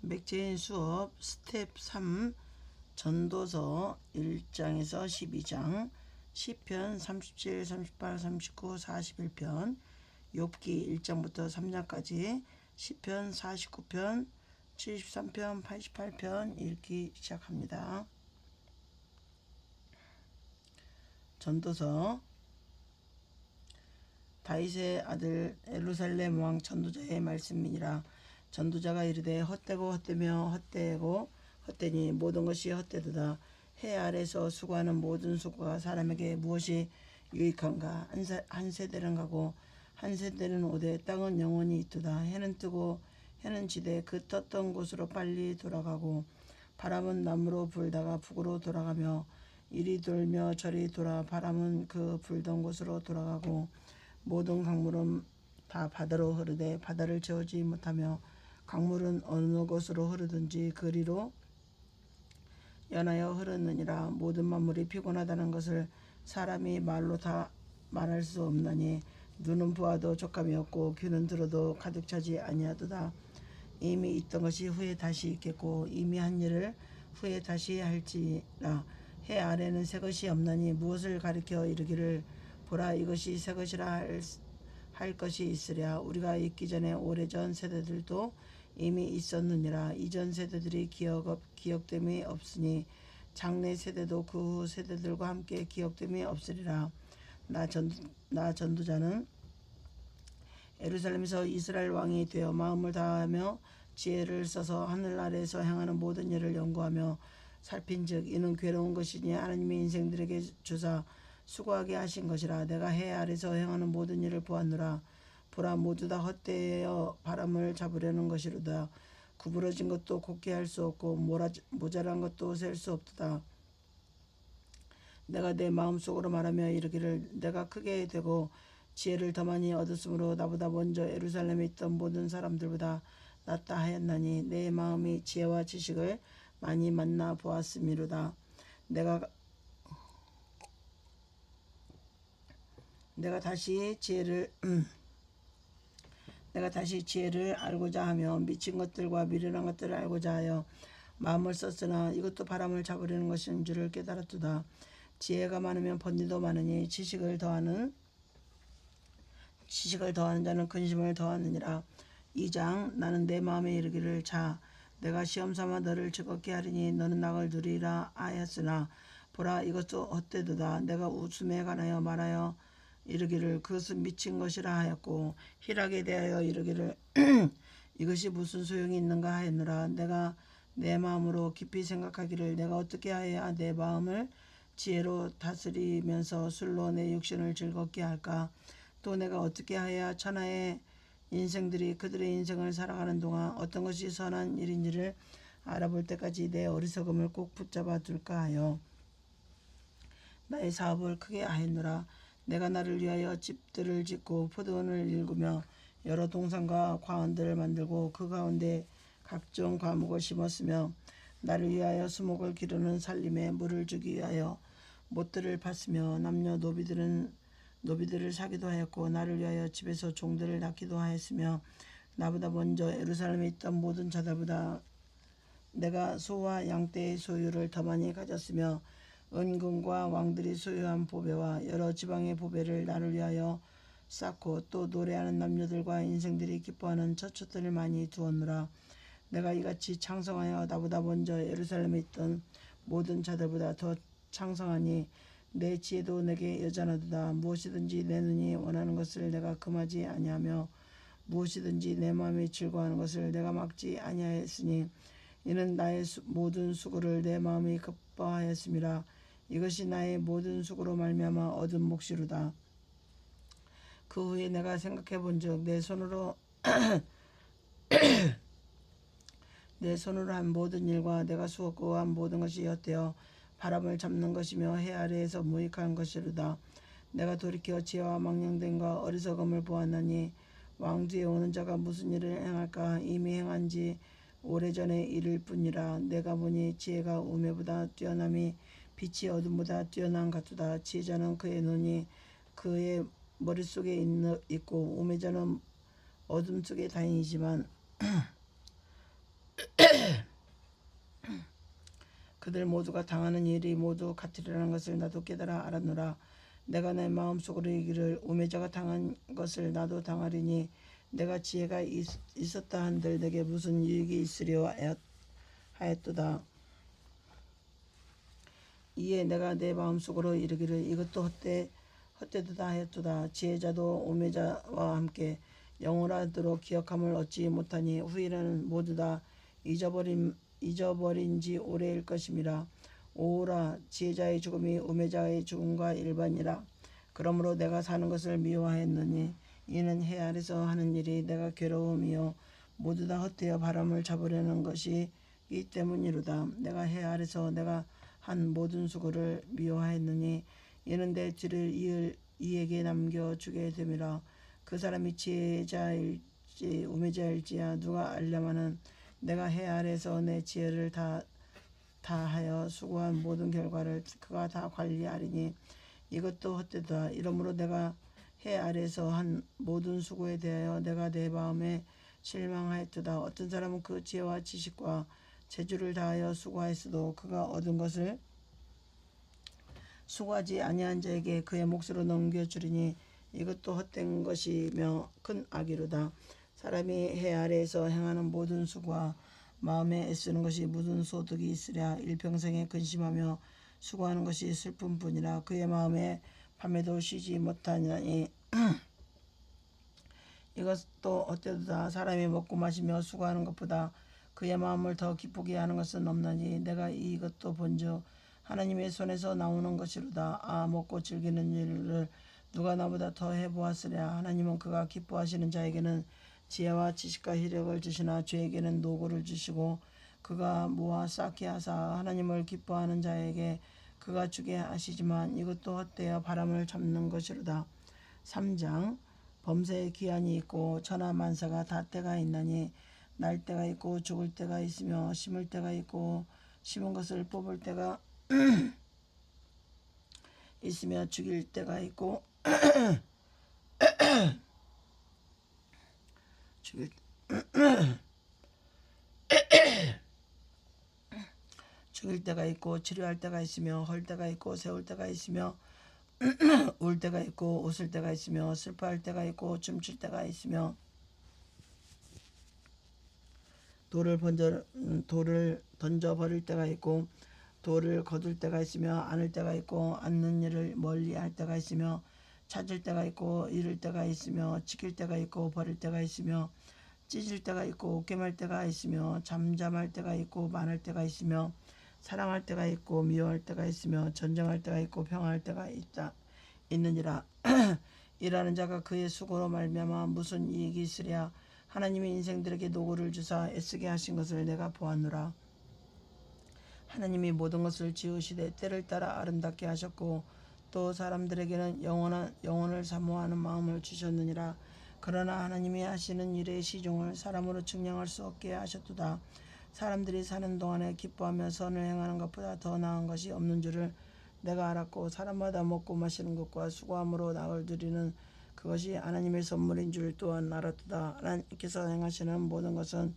맥체인 수업 스텝 3 전도서 1장에서 12장 시편 37, 38, 39, 41편 욥기 1장부터 3장까지 시편 49편, 73편, 88편 읽기 시작합니다. 전도서 다윗의 아들 예루살렘 왕 전도자의 말씀이니라. 전도자가 이르되 헛되고 헛되며 헛되고 헛되니 모든 것이 헛되도다. 해 아래서 수고하는 모든 수고가 사람에게 무엇이 유익한가. 한 세대는 가고 한 세대는 오되 땅은 영원히 있도다. 해는 뜨고 해는 지되 그 떴던 곳으로 빨리 돌아가고 바람은 남으로 불다가 북으로 돌아가며 이리 돌며 저리 돌아 바람은 그 불던 곳으로 돌아가고 모든 강물은 다 바다로 흐르되 바다를 채우지 못하며 강물은 어느 곳으로 흐르든지 그리로 연하여 흐르느니라. 모든 만물이 피곤하다는 것을 사람이 말로 다 말할 수 없나니 눈은 보아도 촉감이 없고 귀는 들어도 가득 차지 아니하도다. 이미 있던 것이 후에 다시 있겠고 이미 한 일을 후에 다시 할지라. 해 아래는 새 것이 없나니 무엇을 가리켜 이르기를 보라 이것이 새 것이라 할 것이 있으랴. 우리가 있기 전에 오래전 세대들도 이미 있었느니라. 이전 세대들이 기억됨이 없으니 장래 세대도 그 후 세대들과 함께 기억됨이 없으리라. 나 전도자는 예루살렘에서 이스라엘 왕이 되어 마음을 다하며 지혜를 써서 하늘 아래에서 행하는 모든 일을 연구하며 살핀즉 이는 괴로운 것이니 하나님의 인생들에게 주사 수고하게 하신 것이라. 내가 해 아래서 행하는 모든 일을 보았노라. 보라 모두 다 헛되어 바람을 잡으려는 것이로다. 구부러진 것도 곱게 할 수 없고 모자란 것도 셀 수 없도다. 내가 내 마음속으로 말하며 이르기를 내가 크게 되고 지혜를 더 많이 얻었으므로 나보다 먼저 예루살렘에 있던 모든 사람들보다 낫다 하였나니 내 마음이 지혜와 지식을 많이 만나 보았음이로다. 내가 다시 지혜를 알고자 하며 미친 것들과 미련한 것들을 알고자 하여 마음을 썼으나 이것도 바람을 잡으려는 것인 줄을 깨달았도다. 지혜가 많으면 번뇌도 많으니 지식을 더하는 자는 근심을 더하느니라. 2장 나는 내 마음에 이르기를 자 내가 시험삼아 너를 즐겁게 하리니 너는 낙을 누리라 하였으나 보라 이것도 헛되도다. 내가 웃음에 관하여 말하여 이르기를 그것은 미친 것이라 하였고 희락에 대하여 이르기를 이것이 무슨 소용이 있는가 하였노라. 내가 내 마음으로 깊이 생각하기를 내가 어떻게 하여야 내 마음을 지혜로 다스리면서 술로 내 육신을 즐겁게 할까. 또 내가 어떻게 하여야 천하의 인생들이 그들의 인생을 살아가는 동안 어떤 것이 선한 일인지를 알아볼 때까지 내 어리석음을 꼭 붙잡아 둘까 하여 나의 사업을 크게 하였노라. 내가 나를 위하여 집들을 짓고 포도원을 일구며 여러 동산과 과원들을 만들고 그 가운데 각종 과목을 심었으며 나를 위하여 수목을 기르는 살림에 물을 주기 위하여 못들을 팠으며 남녀 노비들을 사기도 하였고 나를 위하여 집에서 종들을 낳기도 하였으며 나보다 먼저 예루살렘에 있던 모든 자들보다 내가 소와 양떼의 소유를 더 많이 가졌으며 은금과 왕들이 소유한 보배와 여러 지방의 보배를 나를 위하여 쌓고 또 노래하는 남녀들과 인생들이 기뻐하는 처처들을 많이 두었노라. 내가 이같이 창성하여 나보다 먼저 예루살렘에 있던 모든 자들보다 더 창성하니 내 지혜도 내게 여전하도다. 무엇이든지 내 눈이 원하는 것을 내가 금하지 아니하며 무엇이든지 내 마음이 즐거워하는 것을 내가 막지 아니하였으니 이는 나의 모든 수고를 내 마음이 기뻐하였음이라. 이것이 나의 모든 수고로 말미암아 얻은 몫이로다. 그 후에 내가 생각해 본즉 내 손으로 한 모든 일과 내가 수고한 모든 것이 헛되어 바람을 잡는 것이며 해 아래에서 무익한 것이로다. 내가 돌이켜 지혜와 망령됨과 어리석음을 보았나니 왕 뒤에 오는 자가 무슨 일을 행할까. 이미 행한 지 오래전에 이를 뿐이라. 내가 보니 지혜가 우매보다 뛰어남이 빛이 어둠보다 뛰어난 같도다. 지혜자는 그의 눈이 그의 머릿속에 있고 우매자는 어둠 속에 다니지만 그들 모두가 당하는 일이 모두 같으리라는 것을 나도 깨달아 알았노라. 내가 내 마음속으로 이르기를 우매자가 당한 것을 나도 당하리니 내가 지혜가 있었다 한들 내게 무슨 유익이 있으려 하였도다. 이에 내가 내 마음속으로 이르기를 이것도 헛되도다 하였도다. 지혜자도 우매자와 함께 영원하도록 기억함을 얻지 못하니 후일에는 모두 다 잊어버린 지 오래일 것임이라. 오라, 지혜자의 죽음이 우매자의 죽음과 일반이라. 그러므로 내가 사는 것을 미워하였느니 이는 해 아래서 하는 일이 내가 괴로움이요 모두 다 헛되어 바람을 잡으려는 것이 이 때문이로다. 내가 해 아래서 내가 한 모든 수고를 미워하였느니 이는 내 뒤를 이에게 남겨주게 됨이라. 그 사람이 지혜자일지 우매자일지야 누가 알려마는 내가 해 아래서 내 지혜를 다하여 수고한 모든 결과를 그가 다 관리하리니 이것도 헛되다. 이러므로 내가 해 아래서 한 모든 수고에 대하여 내가 내 마음에 실망하였도다. 어떤 사람은 그 지혜와 지식과 재주를 다하여 수고하였어도 그가 얻은 것을 수고하지 아니한 자에게 그의 몫으로 넘겨주리니 이것도 헛된 것이며 큰 악이로다. 사람이 해 아래에서 행하는 모든 수고와 마음에 애쓰는 것이 무슨 소득이 있으랴. 일평생에 근심하며 수고하는 것이 슬픔뿐이라. 그의 마음에 밤에도 쉬지 못하니 이것도 헛되도다. 사람이 먹고 마시며 수고하는 것보다 그의 마음을 더 기쁘게 하는 것은 없나니 내가 이것도 본즉 하나님의 손에서 나오는 것이로다. 먹고 즐기는 일을 누가 나보다 더 해보았으랴. 하나님은 그가 기뻐하시는 자에게는 지혜와 지식과 희력을 주시나 죄에게는 노고를 주시고 그가 모아 쌓게 하사 하나님을 기뻐하는 자에게 그가 주게 하시지만 이것도 헛되어 바람을 잡는 것이로다. 3장 범사에 기한이 있고 천하만사가 다 때가 있나니 날 때가 있고 죽을 때가 있으며 심을 때가 있고 심은 것을 뽑을 때가 있으며 죽일 때가 있고 죽일 때가 있고 치료할 때가 있으며 헐 때가 있고 세울 때가 있으며 울 때가 있고 웃을 때가 있으며 슬퍼할 때가 있고 춤출 때가 있으며 돌을 던져 버릴 때가 있고 돌을 거둘 때가 있으며 안을 때가 있고 안는 일을 멀리 할 때가 있으며 찾을 때가 있고 잃을 때가 있으며 지킬 때가 있고 버릴 때가 있으며 찢을 때가 있고 꿰맬 때가 있으며 잠잠할 때가 있고 말할 때가 있으며 사랑할 때가 있고 미워할 때가 있으며 전쟁할 때가 있고 평화할 때가 있느니라. 일하는 자가 그의 수고로 말미암아 무슨 이익이 있으랴. 하나님이 인생들에게 노고를 주사 애쓰게 하신 것을 내가 보았노라. 하나님이 모든 것을 지으시되 때를 따라 아름답게 하셨고 또 사람들에게는 영혼을 사모하는 마음을 주셨느니라. 그러나 하나님이 하시는 일의 시종을 사람으로 측량할 수 없게 하셨도다. 사람들이 사는 동안에 기뻐하며 선을 행하는 것보다 더 나은 것이 없는 줄을 내가 알았고 사람마다 먹고 마시는 것과 수고함으로 낙을 누리는 그것이 하나님의 선물인 줄 또한 알았도다. 하나님께서 행하시는 모든 것은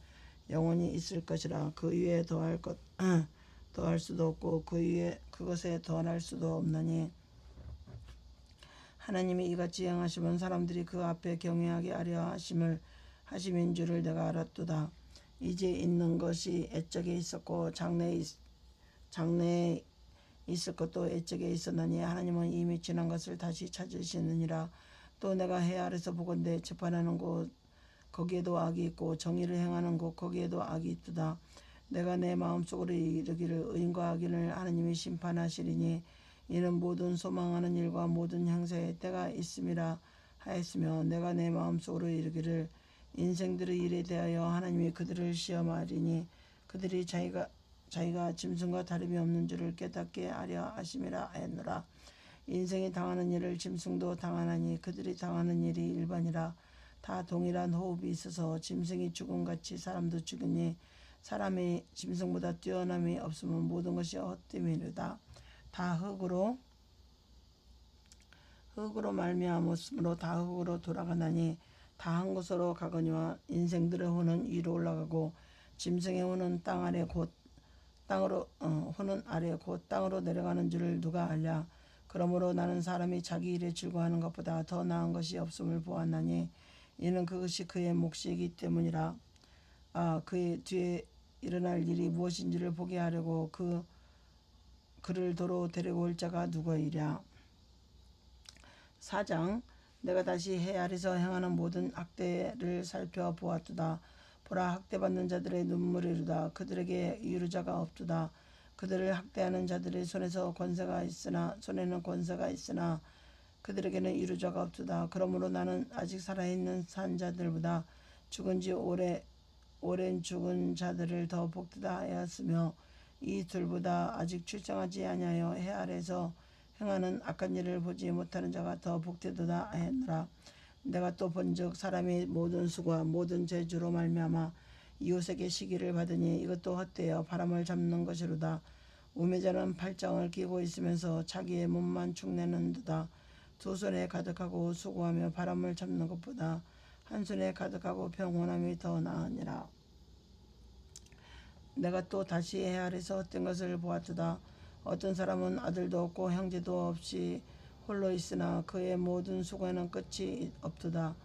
영원히 있을 것이라. 그 위에 더할 수도 없고 그 위에 그것에 더할 수도 없나니 하나님이 이같이 행하시면 사람들이 그 앞에 경외하게 하려 하심인 줄을 내가 알았도다. 이제 있는 것이 옛적에 있었고 장래에 있을 것도 옛적에 있었나니 하나님은 이미 지난 것을 다시 찾으시느니라. 또 내가 해 아래서 보건대 재판하는 곳 거기에도 악이 있고 정의를 행하는 곳 거기에도 악이 있도다. 내가 내 마음속으로 이르기를 의인과 악인을 하나님이 심판하시리니 이는 모든 소망하는 일과 모든 행사에 때가 있음이라 하였으며 내가 내 마음속으로 이르기를 인생들의 일에 대하여 하나님이 그들을 시험하리니 그들이 자기가 짐승과 다름이 없는 줄을 깨닫게 하려 하심이라 하였노라. 인생이 당하는 일을 짐승도 당하나니 그들이 당하는 일이 일반이라. 다 동일한 호흡이 있어서 짐승이 죽음같이 사람도 죽으니 사람이 짐승보다 뛰어남이 없으면 모든 것이 헛됨이로다. 다 흙으로 말미암았으므로 다 흙으로 돌아가나니 다 한 곳으로 가거니와 인생들의 혼은 위로 올라가고 짐승의 혼은 땅 아래 곧 땅으로 혼은 아래 곧 땅으로 내려가는 줄을 누가 알랴. 그러므로 나는 사람이 자기 일에 즐거워하는 것보다 더 나은 것이 없음을 보았나니 이는 그것이 그의 몫이기 때문이라. 그의 뒤에 일어날 일이 무엇인지를 보게 하려고 그를 도로 데리고 올 자가 누구이랴. 4장. 내가 다시 해 아래서 행하는 모든 학대를 살펴보았도다. 보라, 학대받는 자들의 눈물이로다. 그들에게 이루자가 없도다. 그들을 학대하는 자들의 손에는 권세가 있으나 그들에게는 이루자가 없도다. 그러므로 나는 아직 살아있는 산 자들보다 죽은 지 오랜 죽은 자들을 더 복되다 하였으며 이 둘보다 아직 출생하지 아니하여 해 아래에서 행하는 악한 일을 보지 못하는 자가 더 복되도다 하였노라. 내가 또 본즉 사람이 모든 수고와 모든 재주로 말미암아 이웃에게 시기를 받으니 이것도 헛되어 바람을 잡는 것이로다. 우매자는 팔짱을 끼고 있으면서 자기의 몸만 축내는도다. 두 손에 가득하고 수고하며 바람을 잡는 것보다 한 손에 가득하고 평온함이 더 나으니라. 내가 또 다시 해 아래서 헛된 것을 보았도다. 어떤 사람은 아들도 없고 형제도 없이 홀로 있으나 그의 모든 수고에는 끝이 없도다.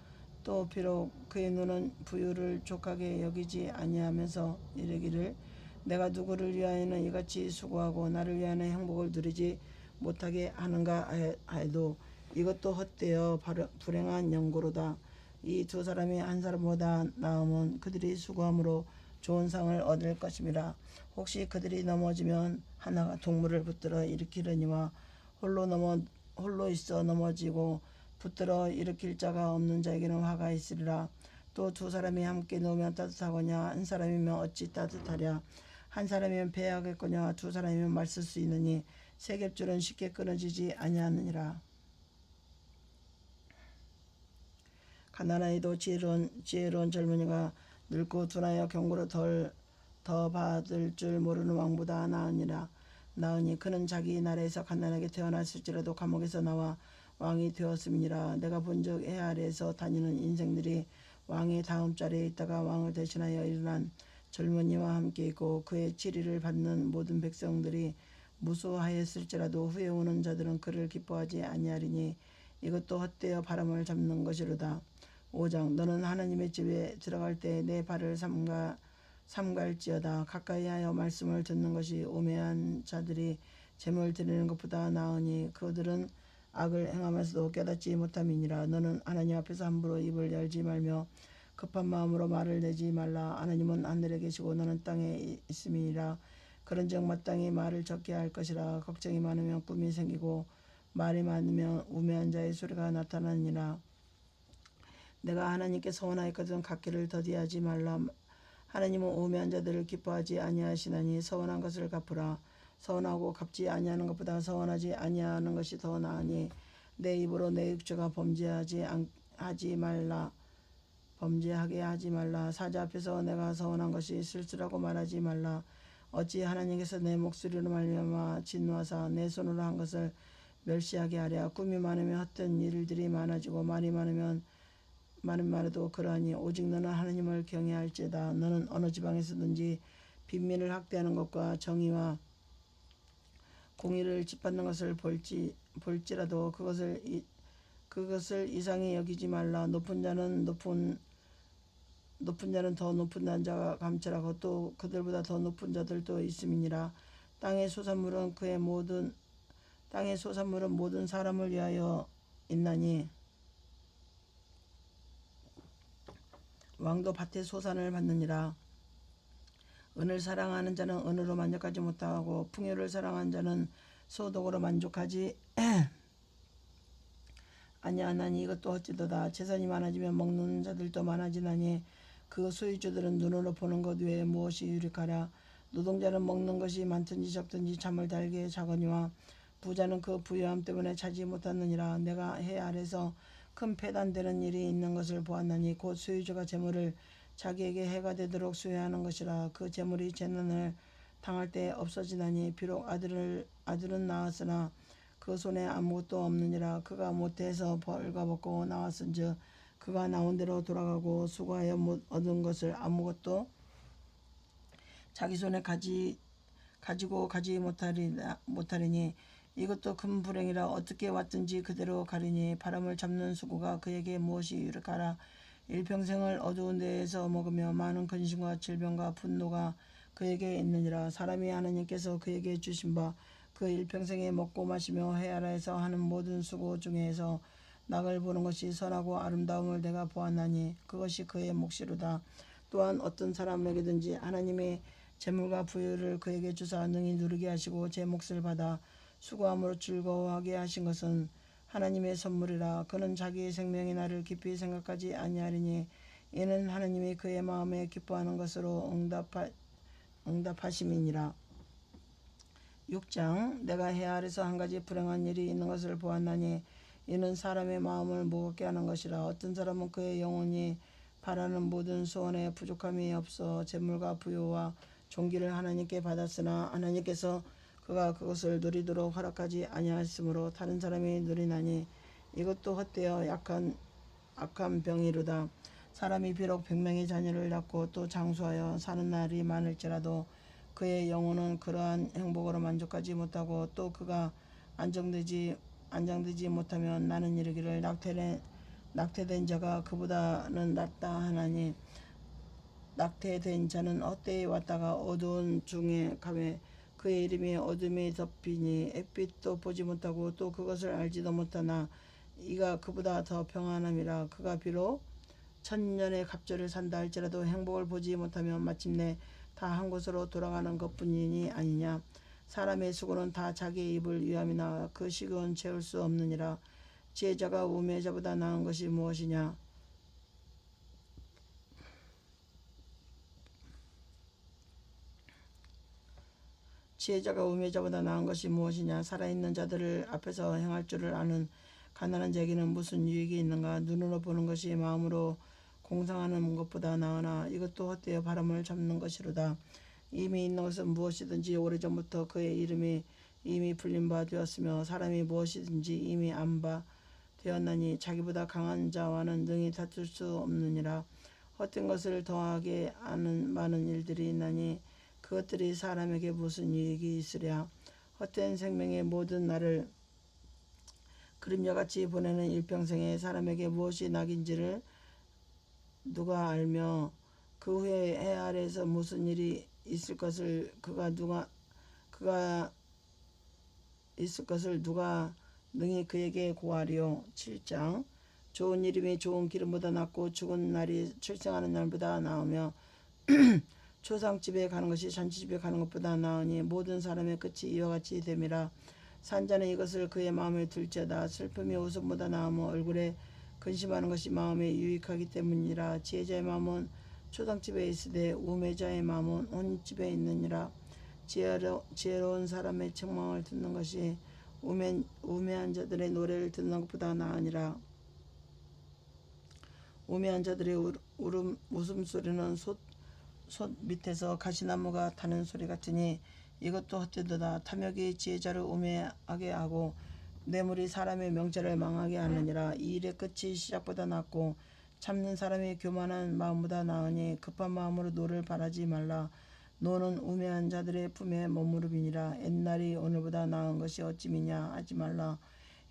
또 비록 그의 눈은 부유를 족하게 여기지 아니하면서 이르기를 내가 누구를 위하여는 이같이 수고하고 나를 위하여는 행복을 누리지 못하게 하는가 하여도 이것도 헛되어 불행한 연고로다. 이 두 사람이 한 사람보다 나음은 그들이 수고함으로 좋은 상을 얻을 것임이라. 혹시 그들이 넘어지면 하나가 동물을 붙들어 일으키려니와 홀로 있어 넘어지고 붙들어 일으킬 자가 없는 자에게는 화가 있으리라. 또 두 사람이 함께 누우면 따뜻하거냐. 한 사람이면 어찌 따뜻하랴. 한 사람이면 배하겠거냐. 두 사람이면 말쓸 수 있느니 세 겹줄은 쉽게 끊어지지 아니하느니라. 가난하여도 지혜로운 젊은이가 늙고 둔하여 경고를 더 받을 줄 모르는 왕보다 나으니 그는 자기 나라에서 가난하게 태어났을지라도 감옥에서 나와 왕이 되었음이니라. 내가 본즉 해 아래에서 다니는 인생들이 왕의 다음 자리에 있다가 왕을 대신하여 일어난 젊은이와 함께 있고 그의 치리를 받는 모든 백성들이 무수하였을지라도 후에 오는 자들은 그를 기뻐하지 아니하리니 이것도 헛되어 바람을 잡는 것이로다. 5장. 너는 하나님의 집에 들어갈 때 내 발을 삼갈지어다. 가까이하여 말씀을 듣는 것이 우매한 자들이 재물 드리는 것보다 나으니 그들은 악을 행하면서도 깨닫지 못함이니라. 너는 하나님 앞에서 함부로 입을 열지 말며 급한 마음으로 말을 내지 말라. 하나님은 하늘에 계시고 너는 땅에 있음이니라. 그런즉 마땅히 말을 적게 할 것이라. 걱정이 많으면 꿈이 생기고 말이 많으면 우매한 자의 소리가 나타나니라. 내가 하나님께 서원하였거든 갚기를 더디하지 말라. 하나님은 우매한 자들을 기뻐하지 아니하시나니 서원한 것을 갚으라. 서원하고 갚지 아니하는 것보다 서원하지 아니하는 것이 더 나으니 내 입으로 내 육체가 범죄하게 하지 말라. 사자 앞에서 내가 서원한 것이 실수라고 말하지 말라. 어찌 하나님께서 내 목소리로 말미암아 진노하사 내 손으로 한 것을 멸시하게 하랴. 꿈이 많으면 헛된 일들이 많아지고 말이 많아도 그러하니 오직 너는 하나님을 경외할지어다. 너는 어느 지방에서든지 빈민을 학대하는 것과 정의와 공의를 짓밟는 것을 볼지라도 그것을 이상히 여기지 말라. 높은 자는 더 높은 자가 감찰하고 또 그들보다 더 높은 자들도 있음이니라. 땅의 소산물은 모든 사람을 위하여 있나니 왕도 밭의 소산을 받느니라. 은을 사랑하는 자는 은으로 만족하지 못하고 풍요를 사랑하는 자는 소득으로 만족하지 아니하나니 이것도 어찌도다. 재산이 많아지면 먹는 자들도 많아지나니 그 소유주들은 눈으로 보는 것 외에 무엇이 유익하랴. 노동자는 먹는 것이 많든지 적든지 잠을 달게 자거니와 부자는 그 부유함 때문에 자지 못하느니라. 내가 해 아래서 큰 폐단되는 일이 있는 것을 보았나니 곧 소유주가 재물을 자기에게 해가 되도록 수여하는 것이라. 그 재물이 재난을 당할 때 없어지나니 비록 아들은 낳았으나 그 손에 아무것도 없느니라. 그가 모태에서 벌거벗고 나왔은즉 그가 나온 대로 돌아가고 수고하여 못 얻은 것을 아무것도 자기 손에 가지고 가지 못하리니 이것도 큰 불행이라 어떻게 왔든지 그대로 가리니 바람을 잡는 수고가 그에게 무엇이 유력하라. 일평생을 어두운 데에서 먹으며 많은 근심과 질병과 분노가 그에게 있느니라. 사람이 하나님께서 그에게 주신 바 그 일평생에 먹고 마시며 헤아라에서 하는 모든 수고 중에서 낙을 보는 것이 선하고 아름다움을 내가 보았나니 그것이 그의 몫이로다. 또한 어떤 사람에게든지 하나님의 재물과 부유를 그에게 주사 능히 누리게 하시고 제 몫을 받아 수고함으로 즐거워하게 하신 것은 하나님의 선물이라. 그는 자기의 생명의 날을 깊이 생각하지 아니하리니 이는 하나님이 그의 마음에 기뻐하는 것으로 응답하심이니라. 6장 내가 해 아래서 한 가지 불행한 일이 있는 것을 보았나니 이는 사람의 마음을 무겁게 하는 것이라. 어떤 사람은 그의 영혼이 바라는 모든 소원에 부족함이 없어 재물과 부유와 존귀를 하나님께 받았으나 하나님께서 그가 그것을 누리도록 허락하지 아니하였으므로 다른 사람이 누리나니 이것도 헛되어 악한 병이로다. 사람이 비록 100명의 자녀를 낳고 또 장수하여 사는 날이 많을지라도 그의 영혼은 그러한 행복으로 만족하지 못하고 또 그가 안정되지 못하면 나는 이르기를 낙태된 자가 그보다는 낫다 하나니 낙태된 자는 헛되이 왔다가 어두운 중에 가매 그의 이름이 어둠이 덮이니 햇빛도 보지 못하고 또 그것을 알지도 못하나 이가 그보다 더 평안함이라. 그가 비록 1000년의 갑절을 산다 할지라도 행복을 보지 못하면 마침내 다 한 곳으로 돌아가는 것뿐이니 아니냐. 사람의 수고는 다 자기의 입을 위함이나 그 식은 채울 수 없느니라. 지혜자가 우매자보다 나은 것이 무엇이냐. 지혜자가 우매자보다 나은 것이 무엇이냐. 살아있는 자들을 앞에서 행할 줄을 아는 가난한 자에게는 무슨 유익이 있는가. 눈으로 보는 것이 마음으로 공상하는 것보다 나으나 이것도 헛되어 바람을 잡는 것이로다. 이미 있는 것은 무엇이든지 오래전부터 그의 이름이 이미 불린 바 되었으며 사람이 무엇이든지 이미 안 바 되었나니 자기보다 강한 자와는 능히 다툴 수 없느니라. 헛된 것을 더하게 아는 많은 일들이 있나니 그것들이 사람에게 무슨 유익이 있으랴. 헛된 생명의 모든 날을 그림자같이 보내는 일평생에 사람에게 무엇이 낙인지를 누가 알며 그 후에 해 아래에서 무슨 일이 있을 것을 누가 능히 그에게 고하리요. 7장 좋은 이름이 좋은 기름보다 낫고 죽은 날이 출생하는 날보다 나으며 초상집에 가는 것이 잔치집에 가는 것보다 나으니 모든 사람의 끝이 이와 같이 됨이라. 산자는 이것을 그의 마음에 둘지어다. 슬픔이 웃음보다 나으며 얼굴에 근심하는 것이 마음에 유익하기 때문이라. 지혜자의 마음은 초상집에 있으되 우매자의 마음은 혼집에 있느니라. 지혜로운 사람의 책망을 듣는 것이 우매한 자들의 노래를 듣는 것보다 나으니라. 우매한 자들의 웃음소리는 솥 밑에서 가시나무가 타는 소리 같으니 이것도 헛되도다. 탐욕이 지혜자를 우매하게 하고 뇌물이 사람의 명제를 망하게 하느니라. 이 일의 끝이 시작보다 낫고 참는 사람이 교만한 마음보다 나으니 급한 마음으로 노를 바라지 말라. 노는 우매한 자들의 품에 머무름이니라. 옛날이 오늘보다 나은 것이 어찌미냐 하지 말라.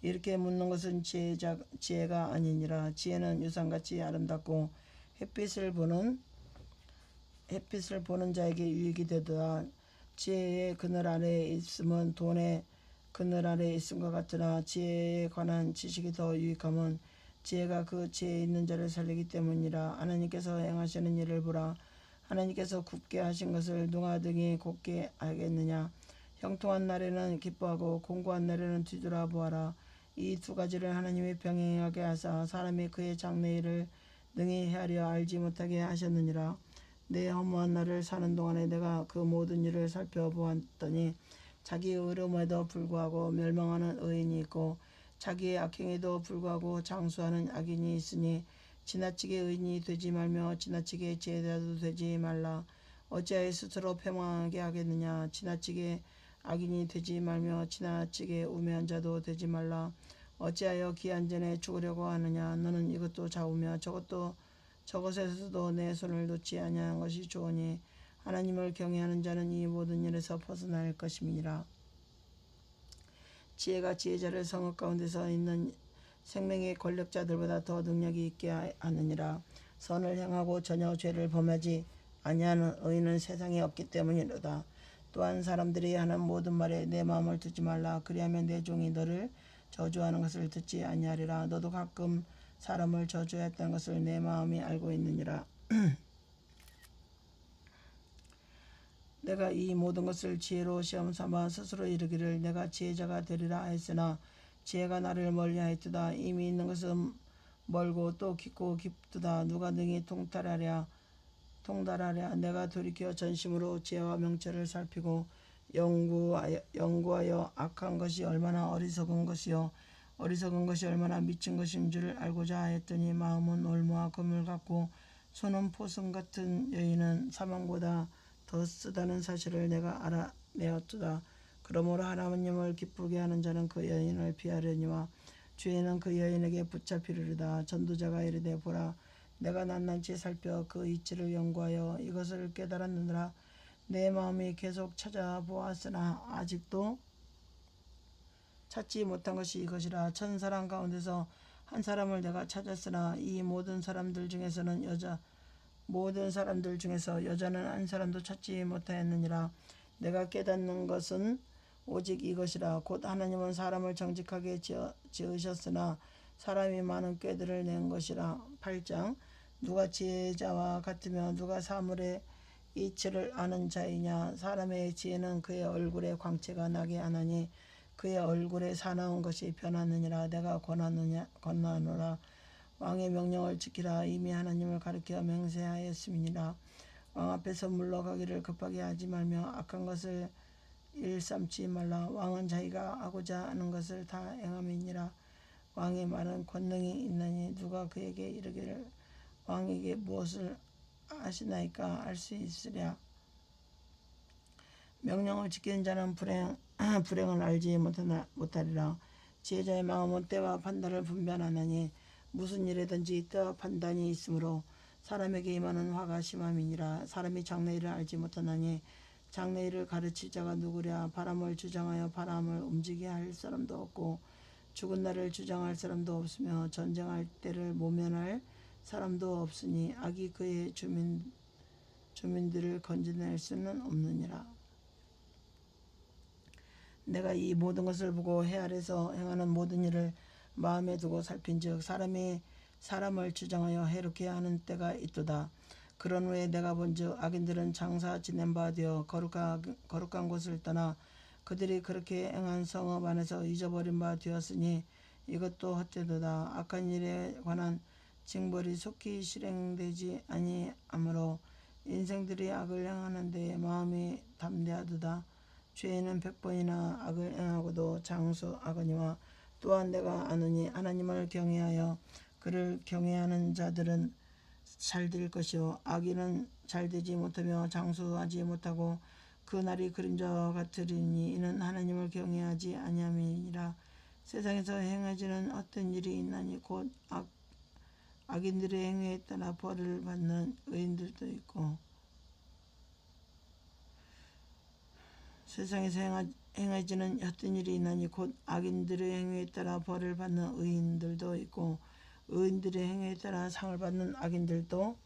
이렇게 묻는 것은 지혜가 아니니라. 지혜는 유산같이 아름답고 햇빛을 보는 자에게 유익이 되도다. 지혜의 그늘 아래에 있음은 돈의 그늘 아래에 있음과 같으나 지혜에 관한 지식이 더 유익함은 지혜가 그 지혜 있는 자를 살리기 때문이라. 하나님께서 행하시는 일을 보라. 하나님께서 굽게 하신 것을 누가 등이 곱게 하겠느냐. 형통한 날에는 기뻐하고 공고한 날에는 뒤돌아보아라. 이 두 가지를 하나님이 병행하게 하사 사람이 그의 장래일을 능히 헤아려 알지 못하게 하셨느니라. 내 허무한 날을 사는 동안에 내가 그 모든 일을 살펴보았더니 자기의 의로움에도 불구하고 멸망하는 의인이 있고 자기의 악행에도 불구하고 장수하는 악인이 있으니 지나치게 의인이 되지 말며 지나치게 지혜자도 되지 말라. 어찌하여 스스로 패망하게 하겠느냐. 지나치게 악인이 되지 말며 지나치게 우매한 자도 되지 말라. 어찌하여 기한 전에 죽으려고 하느냐. 너는 이것도 좌우며 저것에서도 내 손을 놓지 아니하는 것이 좋으니 하나님을 경외하는 자는 이 모든 일에서 벗어날 것임이니라. 지혜가 지혜자를 성읍 가운데서 있는 생명의 권력자들보다 더 능력이 있게 하느니라. 선을 행하고 전혀 죄를 범하지 아니하는 의인은 세상에 없기 때문이로다. 또한 사람들이 하는 모든 말에 내 마음을 두지 말라. 그리하면 내 종이 너를 저주하는 것을 듣지 아니하리라. 너도 가끔 사람을 저주했다는 것을 내 마음이 알고 있느니라. 내가 이 모든 것을 지혜로 시험삼아 스스로 이르기를 내가 지혜자가 되리라 했으나 지혜가 나를 멀리하였도다. 이미 있는 것은 멀고 또 깊고 깊도다. 누가 능히 통달하랴. 내가 돌이켜 전심으로 지혜와 명철을 살피고 연구하여 악한 것이 얼마나 어리석은 것이요 어리석은 것이 얼마나 미친 것인 줄 알고자 하였더니 마음은 올무와 금을 같고 손은 포승 같은 여인은 사망보다 더 쓰다는 사실을 내가 알아내었도다. 그러므로 하나님을 기쁘게 하는 자는 그 여인을 피하려니와 죄인은 그 여인에게 붙잡히리로다. 전도자가 이르되 보라 내가 낱낱이 살펴 그 이치를 연구하여 이것을 깨달았느니라. 내 마음이 계속 찾아보았으나 아직도 찾지 못한 것이 이것이라. 천 사람 가운데서 한 사람을 내가 찾았으나 이 모든 사람들 중에서 여자는 한 사람도 찾지 못하였느니라. 내가 깨닫는 것은 오직 이것이라. 곧 하나님은 사람을 정직하게 지으셨으나 사람이 많은 꾀들을 낸 것이라. 8장 누가 지혜자와 같으며 누가 사물의 이치를 아는 자이냐. 사람의 지혜는 그의 얼굴에 광채가 나게 하나니 그의 얼굴에 사나운 것이 변하느니라. 내가 권하노라. 왕의 명령을 지키라. 이미 하나님을 가리켜 맹세하였음이니라. 왕 앞에서 물러가기를 급하게 하지 말며 악한 것을 일삼지 말라. 왕은 자기가 하고자 하는 것을 다 행함이니라. 왕의 말은 권능이 있나니 누가 그에게 이르기를 왕에게 무엇을 하시나이까 할 수 있으랴. 명령을 지키는 자는 불행을 알지 못하리라. 지혜자의 마음은 때와 판단을 분별하나니 무슨 일에든지 때와 판단이 있으므로 사람에게 임하는 화가 심함이니라. 사람이 장래일을 알지 못하나니 장래일을 가르칠 자가 누구랴. 바람을 주장하여 바람을 움직이게 할 사람도 없고 죽은 날을 주장할 사람도 없으며 전쟁할 때를 모면할 사람도 없으니 악이 그의 주민들을 건져낼 수는 없느니라. 내가 이 모든 것을 보고 해 아래서 행하는 모든 일을 마음에 두고 살핀즉 사람이 사람을 주장하여 해롭게 하는 때가 있도다. 그런 후에 내가 본즉 악인들은 장사 지낸 바 되어 거룩한 곳을 떠나 그들이 그렇게 행한 성읍 안에서 잊어버린 바 되었으니 이것도 헛되도다. 악한 일에 관한 징벌이 속히 실행되지 아니하므로 인생들이 악을 행하는 데 마음이 담대하도다. 죄인은 100번이나 악을 행하고도 장수하거니와 또한 내가 아느니 하나님을 경외하여 그를 경외하는 자들은 잘될 것이요 악인은 잘되지 못하며 장수하지 못하고 그 날이 그림자와 같으리니 이는 하나님을 경외하지 아니함이니라. 세상에서 행해지는 어떤 일이 있나니 곧 악인들의 행위에 따라 벌을 받는 의인들도 있고 세상에서 행해지는 어떤 일이 있나니 곧 악인들의 행위에 따라 벌을 받는 의인들도 있고 의인들의 행위에 따라 상을 받는 악인들도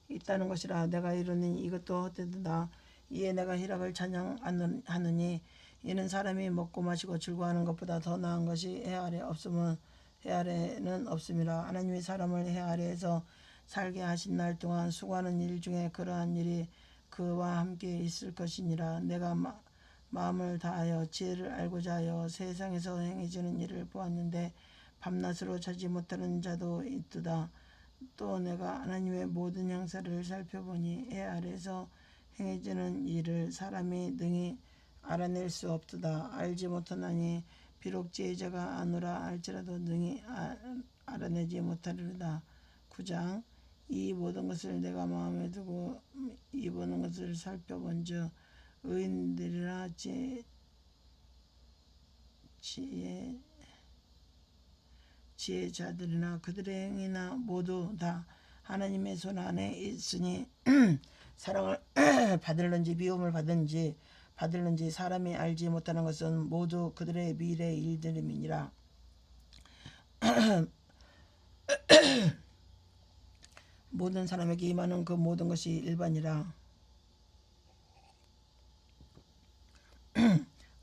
있다는 것이라. 내가 이르니 이것도 헛되도다. 이에 내가 희락을 찬양하느니 이는 사람이 먹고 마시고 즐거워하는 것보다 더 나은 것이 해 아래는 없음이라. 하나님이 사람을 해 아래에서 살게 하신 날 동안 수고하는 일 중에 그러한 일이 그와 함께 있을 것이니라. 내가 마음을 다하여 지혜를 알고자 하여 세상에서 행해지는 일을 보았는데 밤낮으로 자지 못하는 자도 있도다. 또 내가 하나님의 모든 형사를 살펴보니 해 아래에서 행해지는 일을 사람이 능히 알아낼 수 없도다. 알지 못하나니 비록 지혜자가 아노라 할지라도 능히 알아내지 못하리로다. 9장 이 모든 것을 내가 마음에 두고 이 모든 것을 살펴본즉 의인들이나 지혜자들이나 그들의 행위나 모두 다 하나님의 손 안에 있으니 사랑을 받을는지 미움을 받을는지 사람이 알지 못하는 것은 모두 그들의 미래 일들임이니라. 모든 사람에게 임하는 그 모든 것이 일반이라.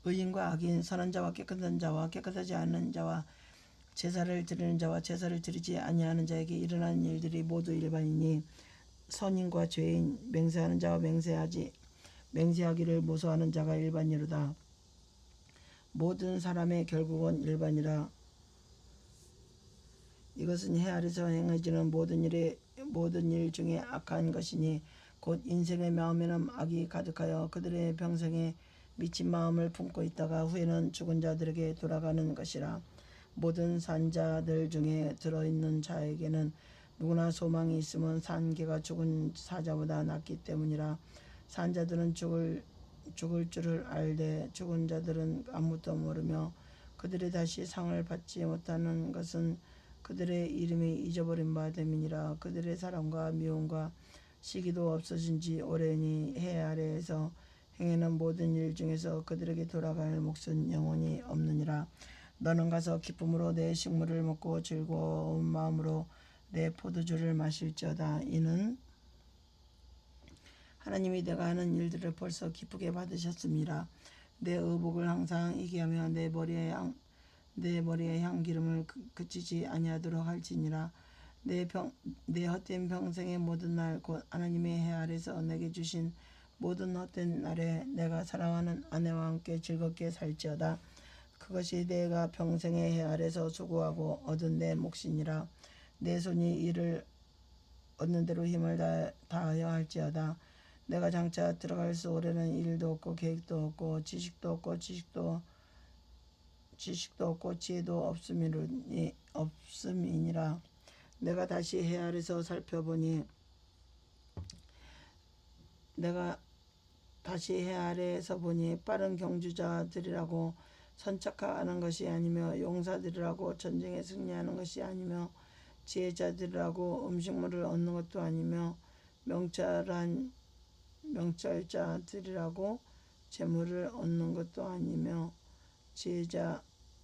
의인과 악인, 선한 자와 깨끗한 자와 깨끗하지 않은 자와 제사를 드리는 자와 제사를 드리지 아니하는 자에게 일어나는 일들이 모두 일반이니 선인과 죄인, 맹세하는 자와 맹세하기를 모소하는 자가 일반이로다. 모든 사람의 결국은 일반이라. 이것은 해 아래서 행해지는 모든 일 중에 악한 것이니 곧 인생의 마음에는 악이 가득하여 그들의 평생에 미친 마음을 품고 있다가 후에는 죽은 자들에게 돌아가는 것이라. 모든 산자들 중에 들어있는 자에게는 누구나 소망이 있으면 산개가 죽은 사자보다 낫기 때문이라. 산자들은 죽을 줄을 알되 죽은 자들은 아무것도 모르며 그들이 다시 상을 받지 못하는 것은 그들의 이름이 잊어버린 바 됨이니라. 그들의 사랑과 미움과 시기도 없어진 지 오래니 해 아래에서 행하는 모든 일 중에서 그들에게 돌아갈 몫은 영원히 없느니라. 너는 가서 기쁨으로 내 식물을 먹고 즐거운 마음으로 내 포도주를 마실지어다. 이는 하나님이 내가 하는 일들을 벌써 기쁘게 받으셨습니다. 내 의복을 항상 이게 하며 내 머리에 향기름을 그치지 아니하도록 할지니라. 내 헛된 평생의 모든 날 곧 하나님의 해 아래서 내게 주신 모든 헛된 날에 내가 사랑하는 아내와 함께 즐겁게 살지어다. 그것이 내가 평생의 해 아래서 수고하고 얻은 내 몫이니라. 내 손이 이를 얻는 대로 힘을 다하여 할지어다. 내가 장차 들어갈 수 오래는 일도 없고 계획도 없고 지식도 없고 지혜도 없음이니라. 내가 다시 해 아래서 살펴보니 빠른 경주자들이라고 선착하는 것이 아니며 용사들이라고 전쟁에 승리하는 것이 아니며 지혜자들이라고 음식물을 얻는 것도 아니며 명철자들이라고 재물을 얻는 것도 아니며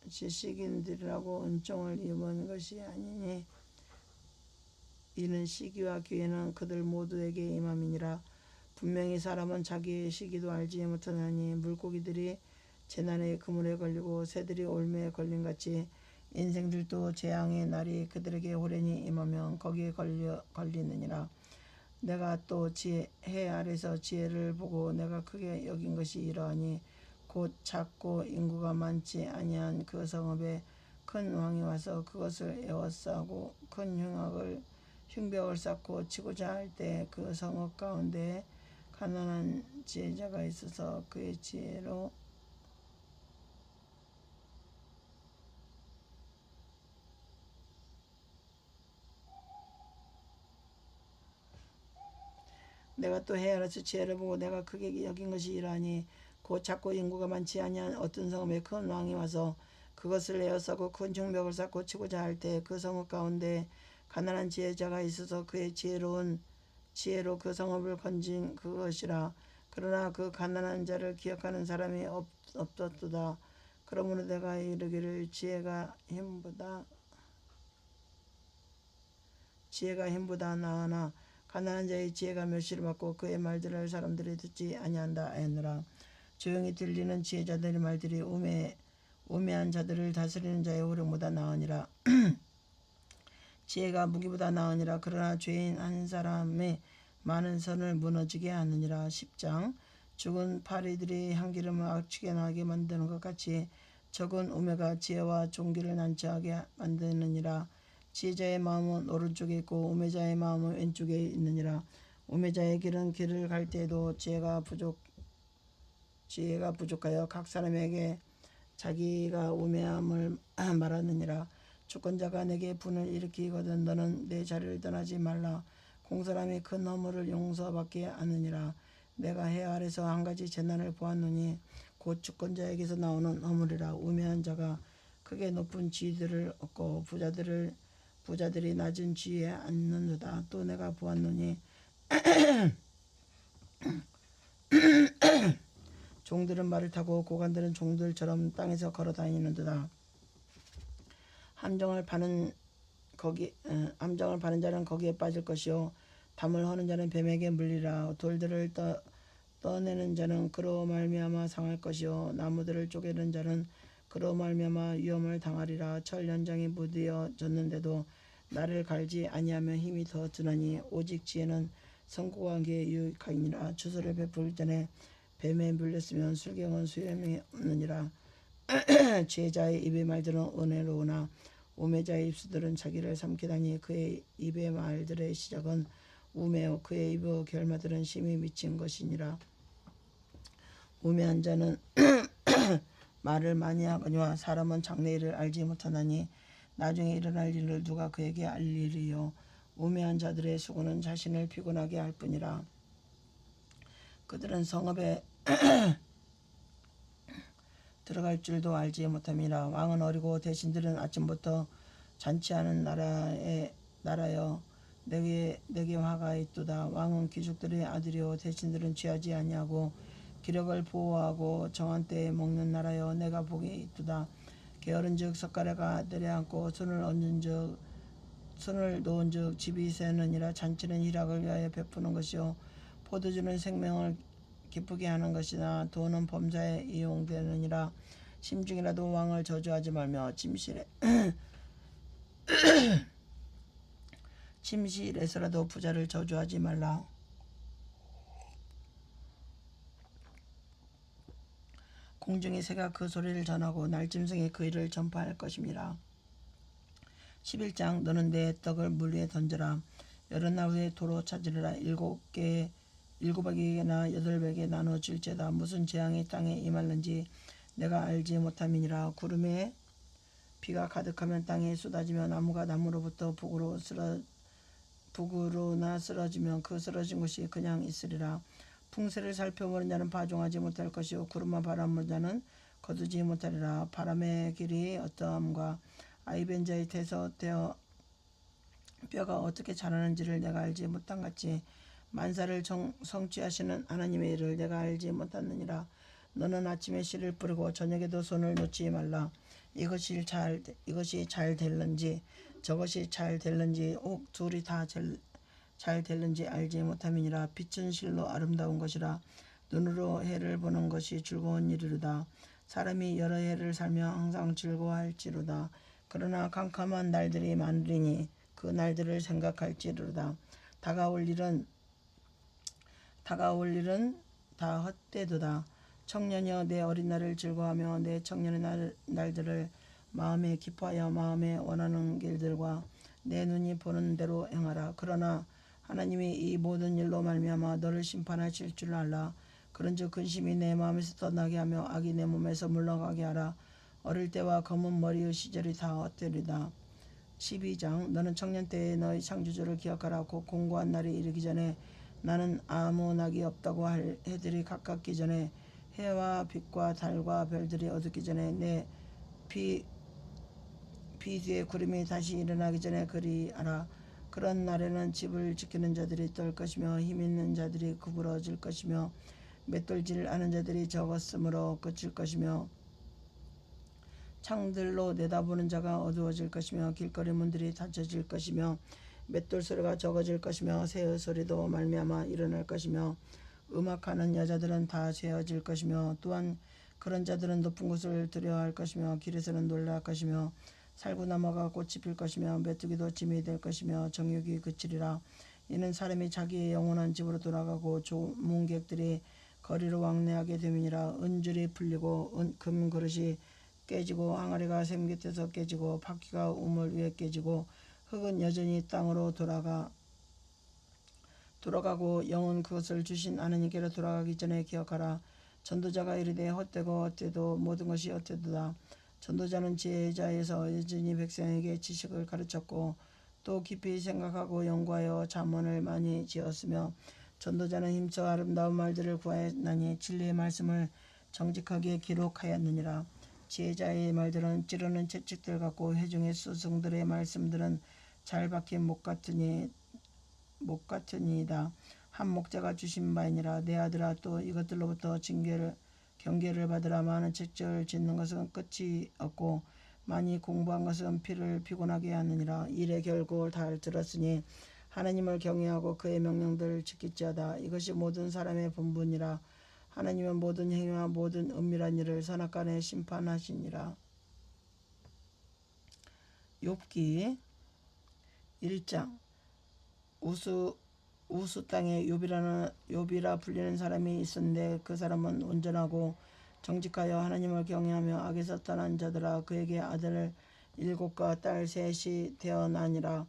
지식인들이라고 은총을 입은 것이 아니니 이는 시기와 기회는 그들 모두에게 임함이니라. 분명히 사람은 자기의 시기도 알지 못하나니 물고기들이 재난의 그물에 걸리고 새들이 올매에 걸림같이 인생들도 재앙의 날이 그들에게 호련히 임하면 거기에 걸리느니라. 내가 또 해 아래서 지혜를 보고 내가 크게 여긴 것이 이러하니 곧 작고 인구가 많지 아니한 그 성읍에 큰 왕이 와서 그것을 에워싸고 큰 흉벽을 쌓고 치고자 할 때 그 성읍 가운데에 가난한 지혜자가 있어서 그의 지혜로 내가 또 해 아래서 지혜를 보고 내가 크게 여긴 것이 이러하니 곧 작고 인구가 많지 아니한 어떤 성읍에 큰 왕이 와서 그것을 에워싸고 큰 흉벽을 쌓고 치고자 할 때 그 성읍 가운데 가난한 지혜자가 있어서 그의 지혜로 그 성읍을 건진 그것이라. 그러나 그 가난한 자를 기억하는 사람이 없었도다. 그러므로 내가 이르기를 지혜가 힘보다 나으나 가난한 자의 지혜가 멸시를 받고 그의 말들을 사람들이 듣지 아니한다 하였노라. 조용히 들리는 지혜자들의 말들이 우매한 자들을 다스리는 자의 호령보다 나으니라. 지혜가 무기보다 나으니라. 그러나 죄인 한 사람의 많은 선을 무너지게 하느니라. 10장 죽은 파리들이 향기름을 악취게 나게 만드는 것 같이 적은 우매가 지혜와 존귀를 난처하게 만드느니라. 지혜자의 마음은 오른쪽에 있고 우매자의 마음은 왼쪽에 있느니라. 우매자의 길을 갈 때에도 지혜가 부족하여 각 사람에게 자기가 우매함을 말하느니라. 주권자가 내게 분을 일으키거든 너는 내 자리를 떠나지 말라. 공사람이 큰 허물을 용서받게 하느니라. 내가 해 아래서 한 가지 재난을 보았노니 곧 주권자에게서 나오는 허물이라. 우매한 자가 크게 높은 지위들을 얻고 부자들이 낮은 지위에 앉는도다. 또 내가 보았노니 종들은 말을 타고 고관들은 종들처럼 땅에서 걸어 다니는도다. 함정을 파는 자는 거기에 빠질 것이요 담을 허는 자는 뱀에게 물리라. 돌들을 떠내는 자는 그로 말미암아 상할 것이요 나무들을 쪼개는 자는 그로 말미암아 위험을 당하리라. 철 연장이 무뎌졌는데도 나를 갈지 아니하면 힘이 더 드나니 오직 지혜는 성과 관계에 유익하니라. 주소를 베풀 전에 뱀에 물렸으면 술경은 수염이 없느니라. 지혜자의 입의 말들은 은혜로우나 우매자의 입술들은 자기를 삼키다니 그의 입의 말들의 시작은 우매요 그의 입의 결말들은 심히 미친 것이니라. 우매한 자는 말을 많이 하거니와 사람은 장래일을 알지 못하나니 나중에 일어날 일을 누가 그에게 알리리요. 우매한 자들의 수고는 자신을 피곤하게 할 뿐이라. 그들은 성읍에 들어갈 줄도 알지 못함이라. 왕은 어리고 대신들은 아침부터 잔치하는 나라여 내게 화가 있도다. 왕은 귀족들의 아들이요 대신들은 취하지 아니하고 기력을 보호하고 정한 때에 먹는 나라여 내가 복이 있도다. 게으른즉 젓가락가 내려앉고 손을 놓은즉 집이 새느니라. 잔치는 희락을 위하여 베푸는 것이요 포도주는 생명을 기쁘게 하는 것이나 돈은 범사에 이용되느니라. 심중이라도 왕을 저주하지 말며 침실에서라도 부자를 저주하지 말라. 공중의 새가 그 소리를 전하고 날짐승이 그 일을 전파할 것임이라. 11장 너는 내 떡을 물 위에 던져라. 여러 날 후에 도로 찾으리라. 7에게나 8에게 나눠 줄지어다. 무슨 재앙이 땅에 임할는지 내가 알지 못함이니라. 구름에 비가 가득하면 땅에 쏟아지며 나무가 나무로부터 북으로나 쓰러지면 그 쓰러진 곳이 그냥 있으리라. 풍세를 살펴보는 자는 파종하지 못할 것이요 구름과 바람 부는 자는 거두지 못하리라. 바람의 길이 어떠함과 아이벤 자의 태서 되어 뼈가 어떻게 자라는지를 내가 알지 못한 같이 만사를 성취하시는 하나님의 일을 내가 알지 못하느니라. 너는 아침에 씨를 뿌리고 저녁에도 손을 놓지 말라. 이것이 잘 될는지 저것이 잘 될는지 혹 둘이 다 잘 될는지 알지 못함이니라. 빛은 실로 아름다운 것이라. 눈으로 해를 보는 것이 즐거운 일이로다. 사람이 여러 해를 살며 항상 즐거워할지로다. 그러나 캄캄한 날들이 많으리니 그 날들을 생각할지로다. 다가올 일은 다 헛되도다. 청년이여 내 어린 날을 즐거워하며 내 청년의 날들을 마음에 기뻐하여 마음에 원하는 길들과 내 눈이 보는 대로 행하라. 그러나 하나님이 이 모든 일로 말미암아 너를 심판하실 줄 알라. 그런즉 근심이 내 마음에서 떠나게 하며 악이 내 몸에서 물러가게 하라. 어릴 때와 검은 머리의 시절이 다 헛되리다. 12장 너는 청년 때에 너의 창조주를 기억하라. 곧 공고한 날이 이르기 전에 나는 아무 낙이 없다고 할 해들이 가깝기 전에 해와 빛과 달과 별들이 어둡기 전에 내 비 뒤에 구름이 다시 일어나기 전에 그리하라. 그런 날에는 집을 지키는 자들이 떨 것이며 힘있는 자들이 구부러질 것이며 맷돌질 하는 자들이 적었으므로 그칠 것이며 창들로 내다보는 자가 어두워질 것이며 길거리 문들이 닫혀질 것이며 맷돌 소리가 적어질 것이며 새의 소리도 말미암아 일어날 것이며 음악하는 여자들은 다 죄어질 것이며 또한 그런 자들은 높은 곳을 두려워할 것이며 길에서는 놀랄 것이며 살구나무가 꽃이 필 것이며 메뚜기도 짐이 될 것이며 정욕이 그치리라. 이는 사람이 자기의 영원한 집으로 돌아가고 조문객들이 거리로 왕래하게 됨이니라. 은줄이 풀리고 금 그릇이 깨지고 항아리가 샘 곁에서 깨지고 바퀴가 우물 위에 깨지고 흙은 여전히 땅으로 돌아가고 영은 그것을 주신 하나님께로 돌아가기 전에 기억하라. 전도자가 이르되 헛되도 모든 것이 헛되도다. 전도자는 제자에서 여전히 백성에게 지식을 가르쳤고 또 깊이 생각하고 연구하여 잠언을 많이 지었으며 전도자는 힘써 아름다운 말들을 구하였나니 진리의 말씀을 정직하게 기록하였느니라. 지혜자의 말들은 찌르는 채찍들 같고 회중의 스승들의 말씀들은 잘 박힌 못 같으니이다. 한 목자가 주신 바이니라. 내 아들아, 또 이것들로부터 경계를 받으라. 많은 책을 짓는 것은 끝이 없고 많이 공부한 것은 피를 피곤하게 하느니라. 일의 결국을 다 들었으니 하나님을 경외하고 그의 명령들을 지킬지어다. 이것이 모든 사람의 본분이라. 하나님은 모든 행위와 모든 은밀한 일을 선악간에 심판하시니라. 욥기 1장. 우스 땅에 욥이라 불리는 사람이 있었는데 그 사람은 온전하고 정직하여 하나님을 경외하며 악에서 떠난 자들아, 그에게 아들 7과 딸 3이 태어나니라.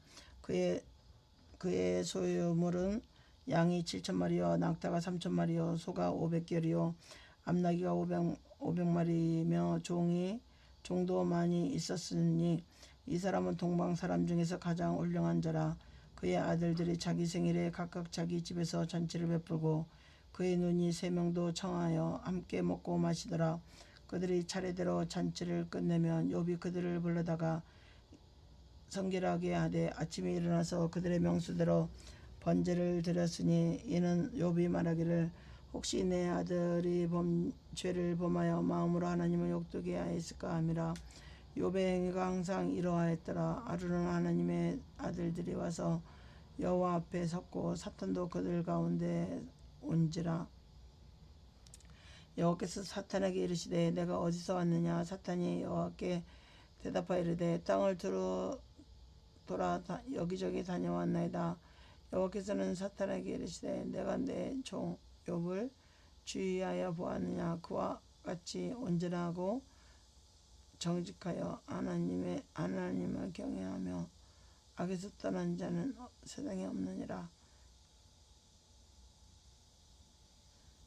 그의 소유물은 양이 7,000마리요 낙타가 3,000마리요 소가 500결이요 암나귀가 500마리며 종도 많이 있었으니 이 사람은 동방 사람 중에서 가장 훌륭한 자라. 그의 아들들이 자기 생일에 각각 자기 집에서 잔치를 베풀고 그의 눈이 3명도 청하여 함께 먹고 마시더라. 그들이 차례대로 잔치를 끝내면 욥이 그들을 불러다가 성결하게 하되 아침에 일어나서 그들의 명수대로 번제를 드렸으니 이는 욥이 말하기를 혹시 내 아들이 죄를 범하여 마음으로 하나님을 욕되게 하였을까 함이라. 욥의 행위가 항상 이러하였더라. 하루는 하나님의 아들들이 와서 여호와 앞에 섰고 사탄도 그들 가운데 온지라. 여호와께서 사탄에게 이르시되 내가 어디서 왔느냐. 사탄이 여호와께 대답하여 이르되 땅을 두루 돌아 여기저기 다녀왔나이다. 여호와께서는 사탄에게 이르시되 내가 내 종 욥을 주의하여 보았느냐. 그와 같이 온전하고 정직하여 하나님을 경외하며 악에서 떠난 자는 세상에 없느니라.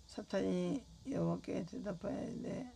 사탄이 여호와께 대답하여 이르되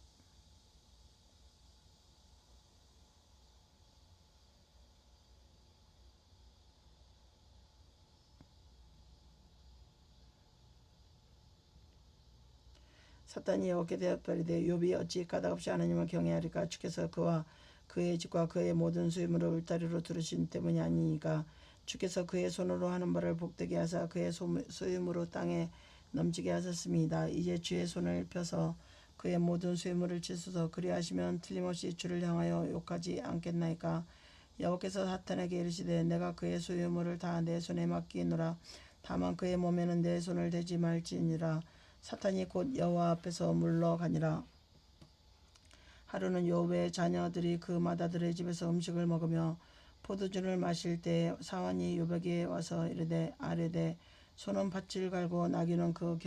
사탄이 여호와께 대답하리되 욥이 어찌 까닭없이 하나님을 경외하리까. 주께서 그와 그의 집과 그의 모든 소유물을 울타리로 두르신 때문이 아니니까. 주께서 그의 손으로 하는 바를 복되게 하사 그의 소유물로 땅에 넘치게 하셨습니다. 이제 주의 손을 펴서 그의 모든 소유물을 치소서. 그리하시면 틀림없이 주를 향하여 욕하지 않겠나이까. 여호와께서 사탄에게 이르시되 내가 그의 소유물을 다 내 손에 맡기노라. 다만 그의 몸에는 내 손을 대지 말지니라. 사탄이 곧 여호와 앞에서 물러가니라. 하루는 욥의 자녀들이 그 맏아들의 집에서 음식을 먹으며 포도주를 마실 때 사환이 욥에게 와서 아뢰되 소는 밭을 갈고 나귀는 그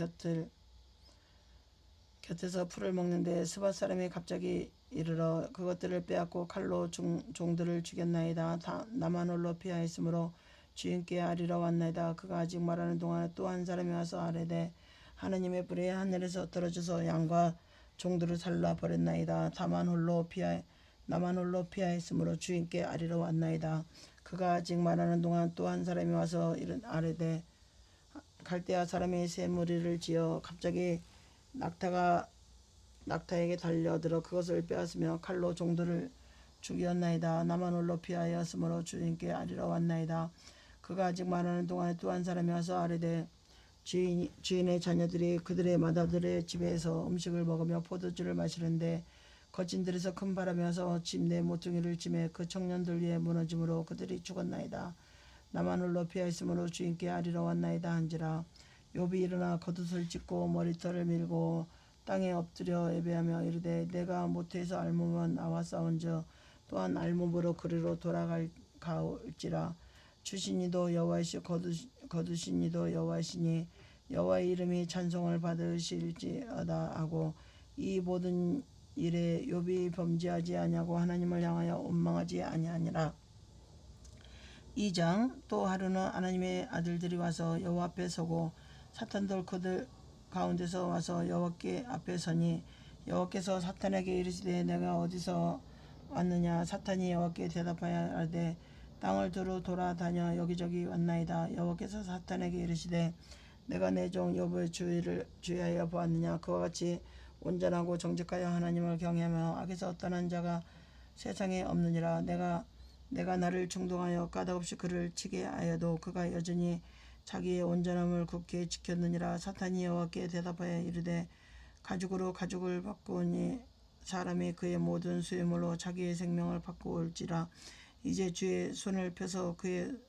곁에서 풀을 먹는데 스밧 사람이 갑자기 이르러 그것들을 빼앗고 칼로 종들을 죽였나이다. 나만 홀로 피하였으므로 주인께 아리러 왔나이다. 그가 아직 말하는 동안에 또 한 사람이 와서 아뢰되 하나님의 불이 하늘에서 떨어져서 양과 종들을 살라 버렸나이다. 나만 홀로 피하였으므로 주인께 아리러 왔나이다. 그가 아직 말하는 동안 또 한 사람이 와서 아뢰되 갈대아 사람이 새 무리를 지어 갑자기 낙타에게 달려들어 그것을 빼앗으며 칼로 종들을 죽였나이다. 나만 홀로 피하였으므로 주인께 아리러 왔나이다. 그가 아직 말하는 동안에 또 한 사람이 와서 아뢰되 주인의 자녀들이 그들의 맏아들의 집에서 음식을 먹으며 포도주를 마시는데 거친들에서 큰 바람이 와서 집 내 모퉁이를 치매 그 청년들 위에 무너짐으로 그들이 죽었나이다. 나만 홀로 피하였으므로 주인께 아리러 왔나이다 한지라. 욥이 일어나 겉옷을 찢고 머리털을 밀고 땅에 엎드려 예배하며 이르되 내가 모태에서 알몸은 나와 싸운즉 또한 알몸으로 그리로 돌아갈지라. 주신 이도 여호와이시오 거두신 이도 여호와이시니 여호와의 이름이 찬송을 받으실지어다 하고 이 모든 일에 욥이 범죄하지 아니하고 하나님을 향하여 원망하지 아니하니라. 2장. 또 하루는 하나님의 아들들이 와서 여호와 앞에 서고 사탄도 그들 가운데서 와서 여호와께 앞에 서니 여호와께서 사탄에게 이르시되 내가 어디서 왔느냐. 사탄이 여호와께 대답하여 이르되 땅을 두루 돌아다녀 여기저기 왔나이다. 여호와께서 사탄에게 이르시되 내가 내 종 욥을 주의하여 보았느냐. 그와 같이 온전하고 정직하여 하나님을 경외하며 악에서 떠난 자가 세상에 없느니라. 내가 나를 충동하여 까닭없이 그를 치게 하여도 그가 여전히 자기의 온전함을 굳게 지켰느니라. 사탄이 여호와께 대답하여 이르되 가죽으로 가죽을 바꾸니 사람이 그의 모든 수요물로 자기의 생명을 바꾸올지라. 이제 주의 손을 펴서 그의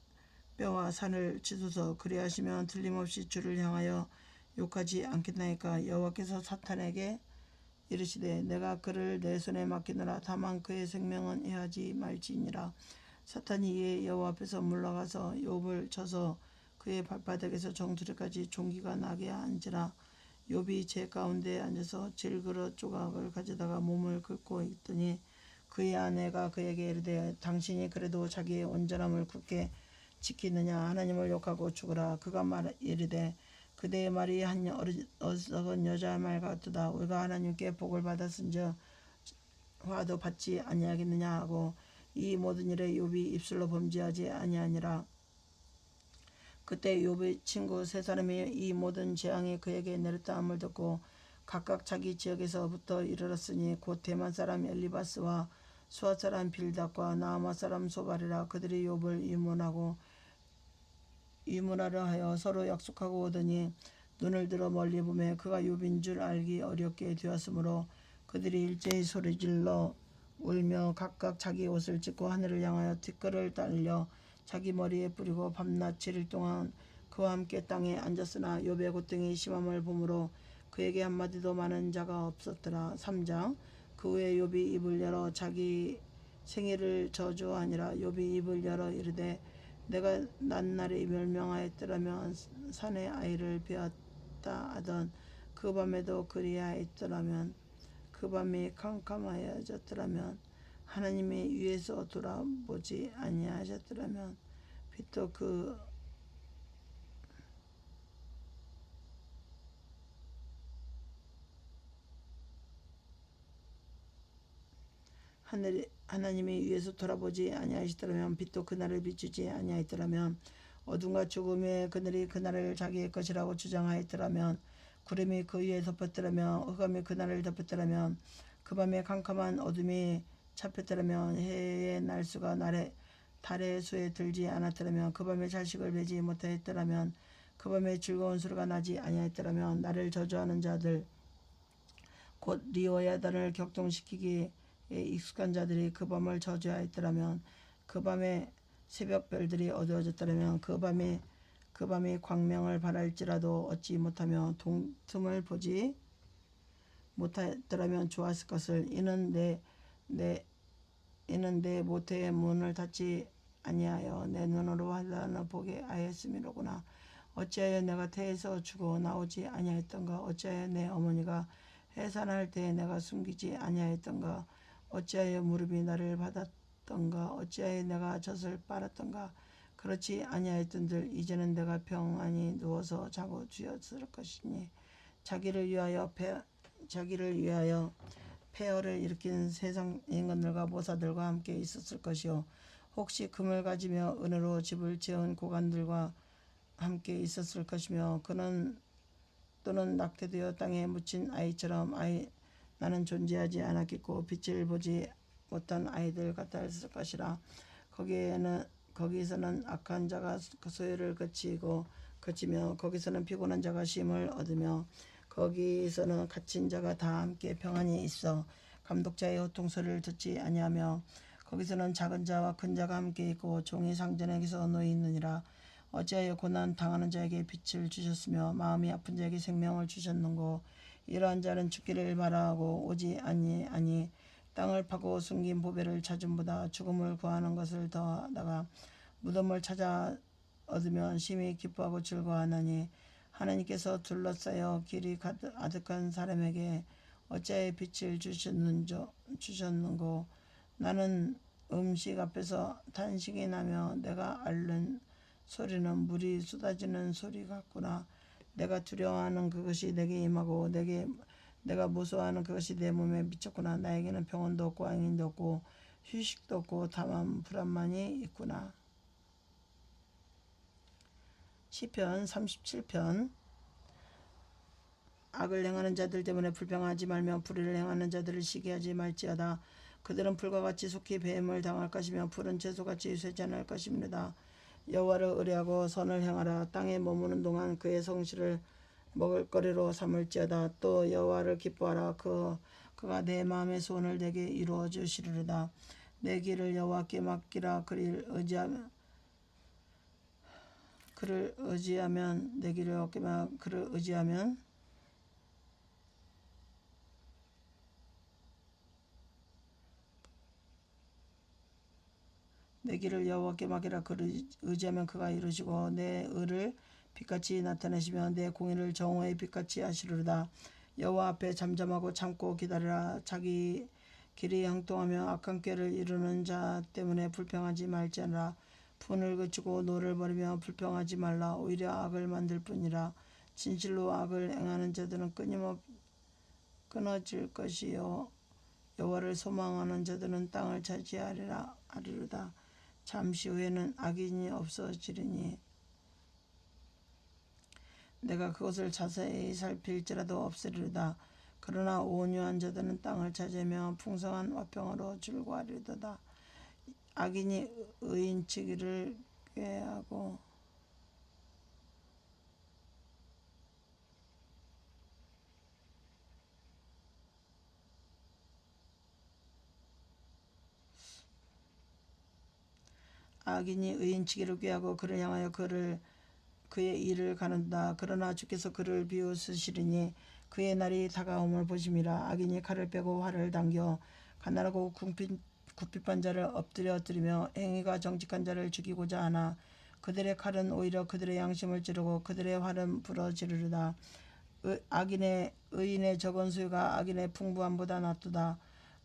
뼈와 살을 찢어서 그리하시면 틀림없이 주를 향하여 욕하지 않겠나이까. 여호와께서 사탄에게 이르시되 내가 그를 내 손에 맡기노라. 다만 그의 생명은 해하지 말지니라. 사탄이 이에 여호와 앞에서 물러가서 욥을 쳐서 그의 발바닥에서 정수리까지 종기가 나게 한지라. 욥이 제 가운데 앉아서 질그릇 조각을 가져다가 몸을 긁고 있더니 그의 아내가 그에게 이르되 당신이 그래도 자기의 온전함을 굳게 지키느냐. 하나님을 욕하고 죽으라. 그가 이르되 그대의 말이 한 어리석은 여자 말 같도다. 우리가 하나님께 복을 받았은즉 화도 받지 아니하겠느냐 하고 이 모든 일에 욥이 입술로 범죄하지 아니하니라. 그때 욥의 친구 세 사람이 이 모든 재앙이 그에게 내렸다 함을 듣고 각각 자기 지역에서부터 이르렀으니 곧 대만 사람 엘리바스와 수아 사람 빌닷과 나아마 사람 소발이라. 그들이 욥을 유문하려 하여 서로 약속하고 오더니 눈을 들어 멀리 보매 그가 욥인 줄 알기 어렵게 되었으므로 그들이 일제히 소리질러 울며 각각 자기 옷을 찢고 하늘을 향하여 티끌을 달려 자기 머리에 뿌리고 밤낮 7일 동안 그와 함께 땅에 앉았으나 욥의 고통이 심함을 보므로 그에게 한마디도 많은 자가 없었더라. 3장. 그 후에 욥이 입을 열어 자기 생일을 저주하니라. 욥이 입을 열어 이르되 내가 낮날에 멸명하였더라면 산의 아이를 베었다 하던 그 밤에도 그리하였더라면 그 밤이 캄캄하여졌더라면 하나님이 위에서 돌아보지 아니하셨더라면 빛도 그 하나님이 위에서 돌아보지 아니하시더라면 빛도 그날을 비추지 아니하였더라면 어둠과 죽음의 그늘이 그날을 자기의 것이라고 주장하였더라면 구름이 그 위에 덮였더라면 흑암이 그날을 덮였더라면 그 밤에 캄캄한 어둠이 잡혔더라면 해의 날수가 달의 수에 들지 않았더라면 그 밤에 자식을 베지 못하였더라면 그 밤에 즐거운 소리가 나지 아니하였더라면 나를 저주하는 자들 곧 리오야단을 격동시키기에 익숙한 자들이 그 밤을 저주하였더라면 그 밤에 새벽별들이 어두워졌더라면 그 밤이 광명을 발할지라도 얻지 못하며 동틈을 보지 못하였더라면 좋았을 것을. 이는 내 모태의 문을 닫지 아니하여 내 눈으로 환란을 보게 하였음이로구나. 어찌하여 내가 태에서 죽어 나오지 아니하였던가. 어찌하여 내 어머니가 해산할 때에 내가 숨기지 아니하였던가. 어찌하여 무릎이 나를 받았던가. 어찌하여 내가 젖을 빨았던가. 그렇지 아니하였던들 이제는 내가 평안히 누워서 자고 주었을 것이니 자기를 위하여 폐허를 일으킨 세상 인간들과 모사들과 함께 있었을 것이요 혹시 금을 가지며 은으로 집을 지은 고관들과 함께 있었을 것이며 그는 또는 낙태되어 땅에 묻힌 아이처럼 나는 존재하지 않았겠고 빛을 보지 못한 아이들 같았을 것이라. 거기에서는 악한 자가 소유를 거치며 거기서는 피곤한 자가 쉼을 얻으며 거기서는 갇힌 자가 다 함께 평안히 있어 감독자의 호통소리를 듣지 아니하며 거기서는 작은 자와 큰 자가 함께 있고 종이 상전에게서 놓여 있느니라. 어찌하여 고난 당하는 자에게 빛을 주셨으며 마음이 아픈 자에게 생명을 주셨는고. 이러한 자는 죽기를 바라하고 오지 아니 땅을 파고 숨긴 보배를 찾음보다 죽음을 구하는 것을 더 나가 무덤을 찾아 얻으면 심히 기뻐하고 즐거워하나니 하나님께서 둘러싸여 길이 아득한 사람에게 어찌하여 빛을 주셨는고. 나는 음식 앞에서 탄식이 나며 내가 앓는 소리는 물이 쏟아지는 소리 같구나. 내가 두려워하는 그것이 내게 임하고 내가 무서워하는 그것이 내 몸에 미쳤구나. 나에게는 평온도 없고 안인도 없고 휴식도 없고 다만 불안만이 있구나. 시편 37편. 악을 행하는 자들 때문에 불평하지 말며 불의를 행하는 자들을 시기하지 말지어다. 그들은 불과 같이 속히 뱀을 당할 것이며 풀은 채소같이 쇠지 않을 것입니다. 여호와를 의뢰하고 선을 행하라. 땅에 머무는 동안 그의 성실을 먹을거리로 삼을지어다. 또 여호와를 기뻐하라. 그가 내 마음의 소원을 내게 이루어 주시리로다. 내 길을 여호와께 맡기라. 그를 의지하면 내 길을 여호와께 그를 의지하면 내 길을 여호와께 맡기라. 그를 의지하면 그가 이루시고 내 의를 빛같이 나타내시며 내 공의를 정오의 빛같이 하시리로다. 여호와 앞에 잠잠하고 참고 기다리라. 자기 길이 형통하며 악한 꾀를 이루는 자 때문에 불평하지 말지어라. 분을 그치고 노를 버리며 불평하지 말라. 오히려 악을 만들 뿐이라. 진실로 악을 행하는 자들은 끊어질 것이요 여호와를 소망하는 자들은 땅을 차지하리로다. 잠시 후에는 악인이 없어지리니 내가 그것을 자세히 살필지라도 없으리로다. 그러나 온유한 자들은 땅을 차지하며 풍성한 화평으로 즐거워하리로다. 악인이 의인치기를 꾀하고 그를 향하여 그의 일을 가는다. 그러나 주께서 그를 비웃으시리니 그의 날이 다가옴을 보심이라. 악인이 칼을 빼고 활을 당겨 가난하고 굽핏반 자를 엎드려뜨리며 행위가 정직한 자를 죽이고자 하나 그들의 칼은 오히려 그들의 양심을 찌르고 그들의 활은 부러지리로다. 의인의 적은 수요가 악인의 풍부함보다 낫도다.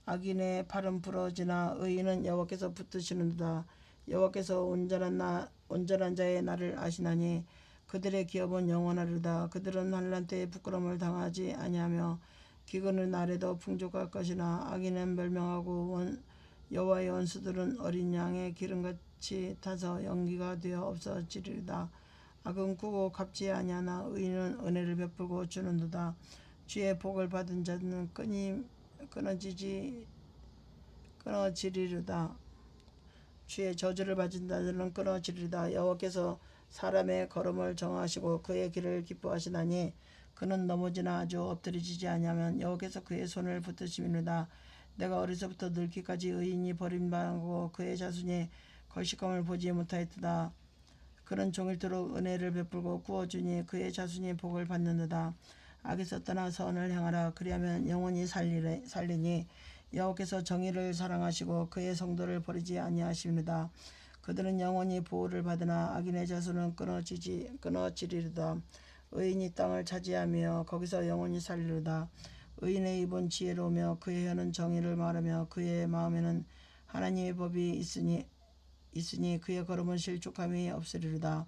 악인의 팔은 부러지나 의인은 여호와께서 붙드시는도다. 여호와께서 온전한 자의 날을 아시나니 그들의 기업은 영원하리로다. 그들은 환난 때에 부끄러움을 당하지 아니하며 기근의 날에도 풍족할 것이나 악인은 멸망하고 여호와의 원수들은 어린 양의 기름같이 타서 연기가 되어 없어지리로다. 악은 꾸고 갚지 아니하나 의인은 은혜를 베풀고 주는도다. 주의 복을 받은 자는 끊어지리로다. 주의 저주를 받은 자들은 끊어지리로다. 여호와께서 사람의 걸음을 정하시고 그의 길을 기뻐하시나니 그는 넘어지나 아주 엎드러지지 아니하면 여호와께서 그의 손을 붙드심이로다. 내가 어려서부터 늙기까지 의인이 버림당하고 그의 자손이 걸식감을 보지 못하였도다. 그는 종일토록 은혜를 베풀고 구워주니 그의 자손이 복을 받는도다. 악에서 떠나 선을 행하라. 그리하면 영원히 살리니 여호와께서 정의를 사랑하시고 그의 성도를 버리지 아니하십니다. 그들은 영원히 보호를 받으나 악인의 자손은 끊어지리로다. 의인이 땅을 차지하며 거기서 영원히 살리로다. 의인의 입은 지혜로우며 그의 혀는 정의를 말하며 그의 마음에는 하나님의 법이 있으니 그의 걸음은 실족함이 없으리로다.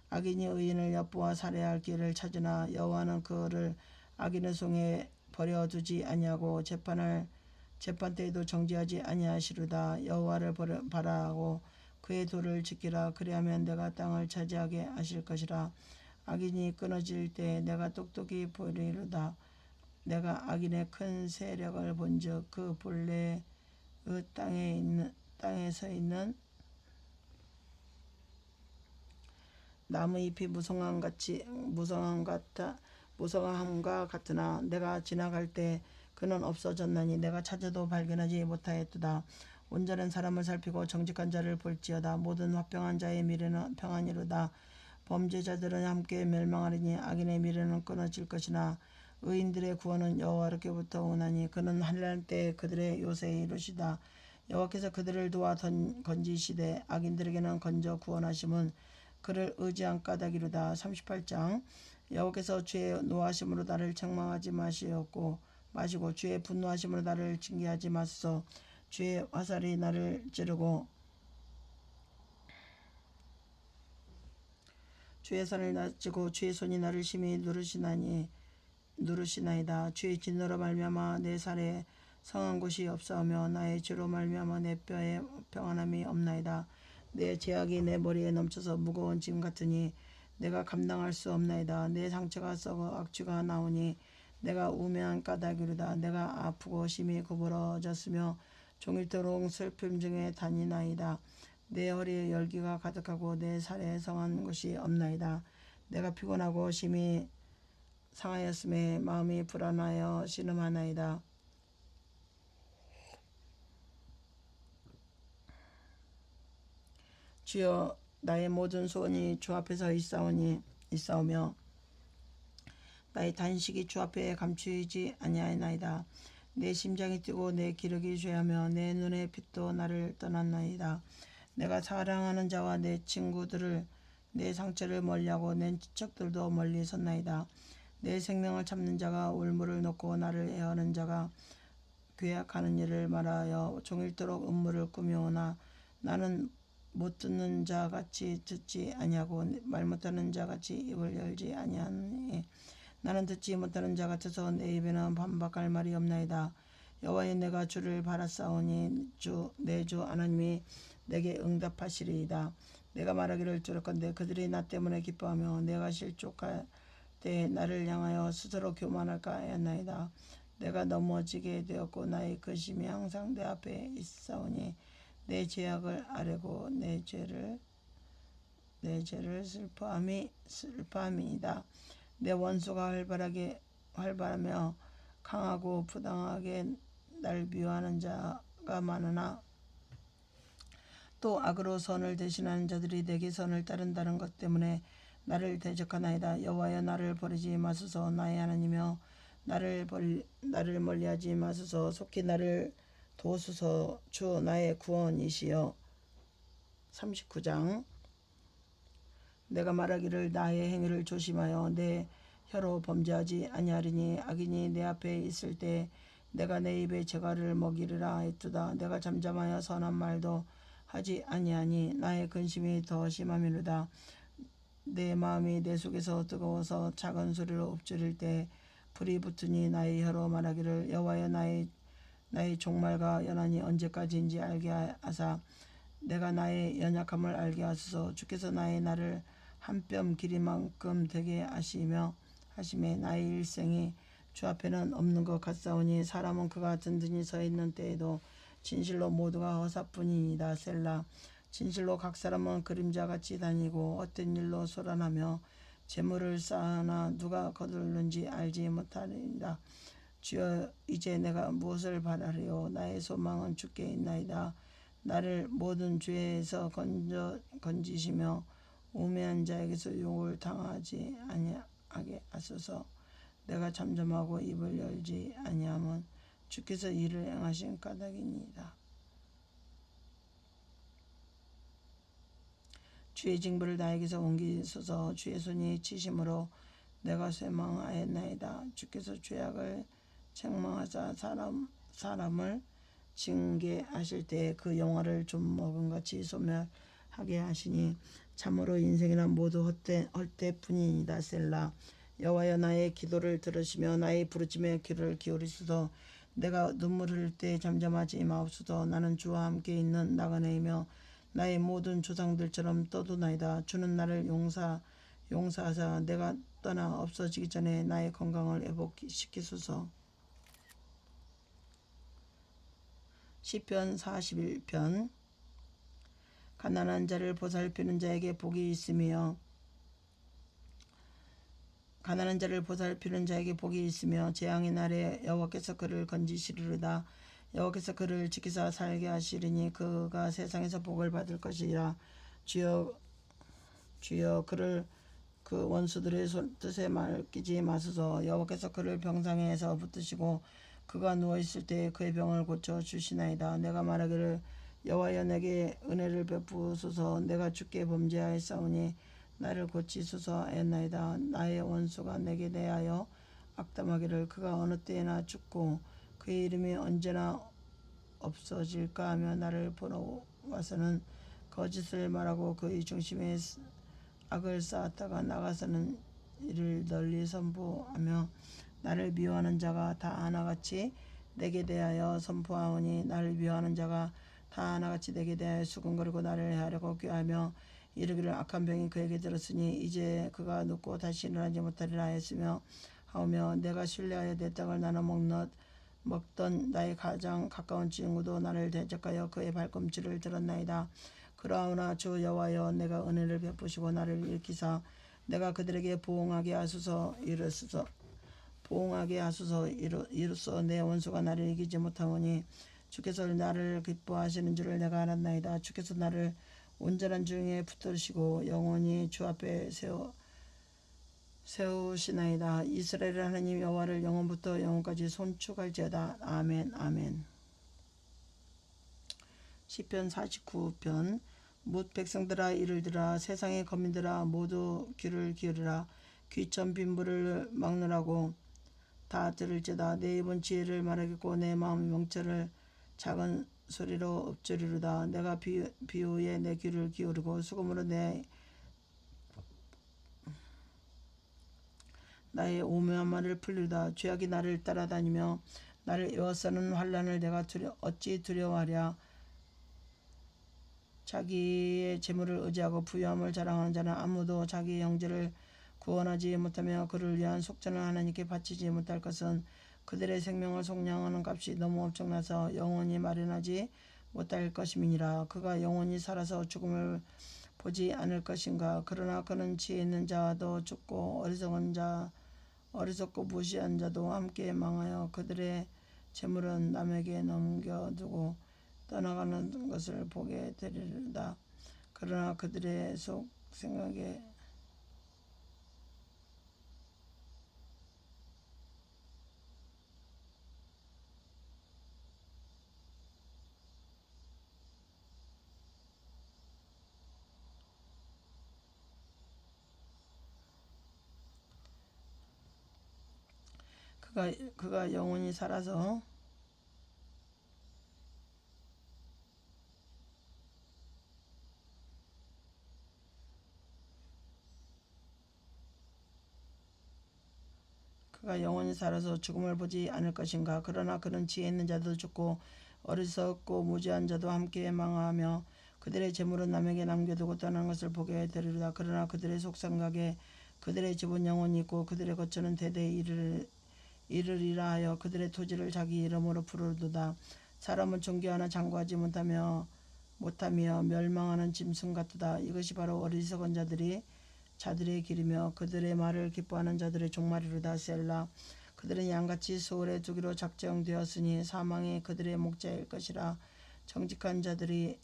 악인이 의인을 엿보아 살해할 기회를 찾으나 여호와는 그를 악인의 손에 버려두지 아니하고 재판 때에도 정죄하지 아니하시리로다. 여호와를 바라고 그의 도를 지키라. 그리하면 내가 땅을 차지하게 하실 것이라. 악인이 끊어질 때 내가 똑똑히 보리로다. 내가 악인의 큰 세력을 본즉 그 본래의 땅에 서 있는 나무 잎이 무성함과 같으나 내가 지나갈 때 그는 없어졌나니 내가 찾아도 발견하지 못하였도다. 온전한 사람을 살피고 정직한 자를 볼지어다. 모든 화평한 자의 미래는 평안이로다. 범죄자들은 함께 멸망하리니 악인의 미래는 끊어질 것이나 의인들의 구원은 여호와께로부터 오나니 그는 환난 때 그들의 요새에 이루시다. 여호와께서 그들을 도와 건지시되 악인들에게는 건져 구원하심은 그를 의지한 까닭이로다. 38장 여호와께서 주의 노하심으로 나를 책망하지 마시고 주의 분노하심으로 나를 징계하지 마소서. 주의 화살이 나를 찌르고 주의 손을 낮추고 주의 손이 나를 심히 누르시나이다. 주의 진노로 말미암아 내 살에 성한 곳이 없사오며 나의 죄로 말미암아 내 뼈에 평안함이 없나이다. 내 죄악이 내 머리에 넘쳐서 무거운 짐 같으니 내가 감당할 수 없나이다. 내 상처가 썩어 악취가 나오니 내가 우매한 까닭이로다. 내가 아프고 심히 구부러졌으며 종일토록 슬픔 중에 다니나이다. 내 허리에 열기가 가득하고 내 살에 성한 곳이 없나이다. 내가 피곤하고 심히 상하였음에 마음이 불안하여 신음하나이다. 주여, 나의 모든 소원이 주 앞에서 있사오며 나의 단식이 주 앞에 감추이지 아니하나이다. 내 심장이 뛰고 내 기력이 죄하며 내 눈의 빛도 나를 떠났나이다. 내가 사랑하는 자와 내 친구들을 내 상처를 멀리하고 내 친척들도 멀리 섰나이다. 내 생명을 참는 자가 울물을 놓고 나를 애하는 자가 괴악하는 일을 말하여 종일토록 음모를 꾸며오나 나는 못 듣는 자 같이 듣지 아니하고 말 못하는 자 같이 입을 열지 아니하니 나는 듣지 못하는 자 같아서 내 입에는 반박할 말이 없나이다. 여호와여, 내가 주를 바라싸우니 내 주 하나님이 내게 응답하시리이다. 내가 말하기를 두렵건대 그들이 나 때문에 기뻐하며 내가 실족할 때 나를 향하여 스스로 교만할까 하였나이다. 내가 넘어지게 되었고 나의 근심이 항상 내 앞에 있사오니 내 죄악을 아뢰고 내 죄를 슬퍼함이니이다. 내 원수가 활발하며 강하고 부당하게 날 미워하는 자가 많으나 또 악으로 선을 대신하는 자들이 내게 선을 따른다는 것 때문에 나를 대적하나이다. 여호와여, 나를 버리지 마소서. 나의 하나님이여, 나를 멀리하지 마소서. 속히 나를 도우소서. 주 나의 구원이시여. 39장. 내가 말하기를 나의 행위를 조심하여 내 혀로 범죄하지 아니하리니 악인이 내 앞에 있을 때 내가 내 입에 재갈을 먹이리라 했도다. 내가 잠잠하여 선한 말도 하지 아니하니 나의 근심이 더 심함이로다. 내 마음이 내 속에서 뜨거워서 작은 소리로 엎드릴 때 불이 붙으니 나의 혀로 말하기를 여호와여, 나의 종말과 연한이 언제까지인지 알게 하사 내가 나의 연약함을 알게 하소서. 주께서 나의 날을 한 뼘 길이만큼 되게 하심에 나의 일생이 주 앞에는 없는 것 같사오니 사람은 그가 든든히 서 있는 때에도 진실로 모두가 허사뿐이니이다. 셀라. 진실로 각 사람은 그림자같이 다니고 헛된 일로 소란하며 재물을 쌓으나 누가 거둘는지 알지 못하리이다. 주여, 이제 내가 무엇을 바라리요? 나의 소망은 주께 있나이다. 나를 모든 죄에서 건지시며 우매한 자에게서 욕을 당하지 아니하게 하소서. 내가 잠잠하고 입을 열지 아니함은 주께서 이를 행하신 까닭이니이다. 주의 징벌을 나에게서 옮기소서. 주의 손이 치심으로 내가 쇠망하였나이다. 주께서 죄악을 책망하사 사람을 징계하실 때 그 영화를 좀 먹은 같이 소멸하게 하시니 참으로 인생이란 모두 헛되뿐이니이다. 셀라. 여호와여, 나의 기도를 들으시며 나의 부르짖음에 귀를 기울이소서. 내가 눈물 흘릴 때 잠잠하지 마옵소서. 나는 주와 함께 있는 나그네이며 나의 모든 조상들처럼 떠도나이다. 주는 나를 용서하사 내가 떠나 없어지기 전에 나의 건강을 회복시키소서. 시편 41편. 가난한 자를 보살피는 자에게 복이 있으며 재앙의 날에 여호와께서 그를 건지시리로다. 여호와께서 그를 지키사 살게 하시리니 그가 세상에서 복을 받을 것이라. 주여, 그를 그 원수들의 뜻에 맡기지 마소서. 여호와께서 그를 병상에서 붙드시고 그가 누워있을 때 그의 병을 고쳐주시나이다. 내가 말하기를 여호와여, 내게 은혜를 베푸소서. 내가 주께 범죄하였사오니 나를 고치소서 하였나이다. 나의 원수가 내게 대하여 악담하기를 그가 어느 때나 죽고 그의 이름이 언제나 없어질까 하며 나를 보러 와서는 거짓을 말하고 그의 중심에 악을 쌓았다가 나가서는 이를 널리 선포하며 나를 미워하는 자가 다 하나같이 내게 대하여 선포하오니 나를 미워하는 자가 다 하나같이 내게 대하여 수군거리고 나를 해하려고 꾀하며 이르기를 악한 병이 그에게 들었으니 이제 그가 눕고 다시 일어나지 못하리라 하였으며 하오며 내가 신뢰하여 내 땅을 나눠 먹던 나의 가장 가까운 친구도 나를 대적하여 그의 발꿈치를 들었나이다. 그러나 주 여호와여 내가 은혜를 베푸시고 나를 일으키사 내가 그들에게 보응하게 하소서 이로써 내 원수가 나를 이기지 못하오니 주께서 나를 기뻐하시는 줄을 내가 알았나이다. 주께서 나를 온전한 중에 붙드시고 영원히 주 앞에 세우시나이다. 이스라엘 하나님 여호와를 영원부터 영원까지 손축할지어다. 아멘. 아멘. 시편 49편 뭇 백성들아 이를 들으라. 세상의 거민들아 모두 귀를 기울이라. 귀천 빈부를 막느라고 다 들을지어다. 내 입은 지혜를 말하겠고 내 마음 명철을 작은 소리로 읊조리로다. 내가 비유에 내 귀를 기울이고 수금으로 나의 오묘한 말을 풀리다. 죄악이 나를 따라다니며 나를 에워싸는 환난을 내가 어찌 두려워하랴. 자기의 재물을 의지하고 부유함을 자랑하는 자는 아무도 자기의 형제를 구원하지 못하며 그를 위한 속전을 하나님께 바치지 못할 것은 그들의 생명을 속량하는 값이 너무 엄청나서 영원히 마련하지 못할 것임이니라. 그가 영원히 살아서 죽음을 보지 않을 것인가. 그러나 그는 지혜 있는 자도 죽고 어리석고 무시한 자도 함께 망하여 그들의 재물은 남에게 넘겨두고 떠나가는 것을 보게 되리로다. 그러나 그들의 속 생각에 그가 영원히 살아서 죽음을 보지 않을 것인가. 그러나 그는 지혜 있는 자도 죽고 어리석고 무지한 자도 함께 망하며 그들의 재물은 남에게 남겨두고 떠나는 것을 보게 되리로다. 그러나 그들의 속생각에 그들의 집은 영원히 있고 그들의 거처는 대대에 이르리라 하여 그들의 토지를 자기 이름으로 부르도다. 사람은 존귀하나 장구하지 못하며 멸망하는 짐승 같도다. 이것이 바로 어리석은 자들의 길이며 그들의 말을 기뻐하는 자들의 종말이로다. 셀라. 그들은 양같이 소홀에 두기로 작정되었으니 사망이 그들의 목자일 것이라. 정직한 자들이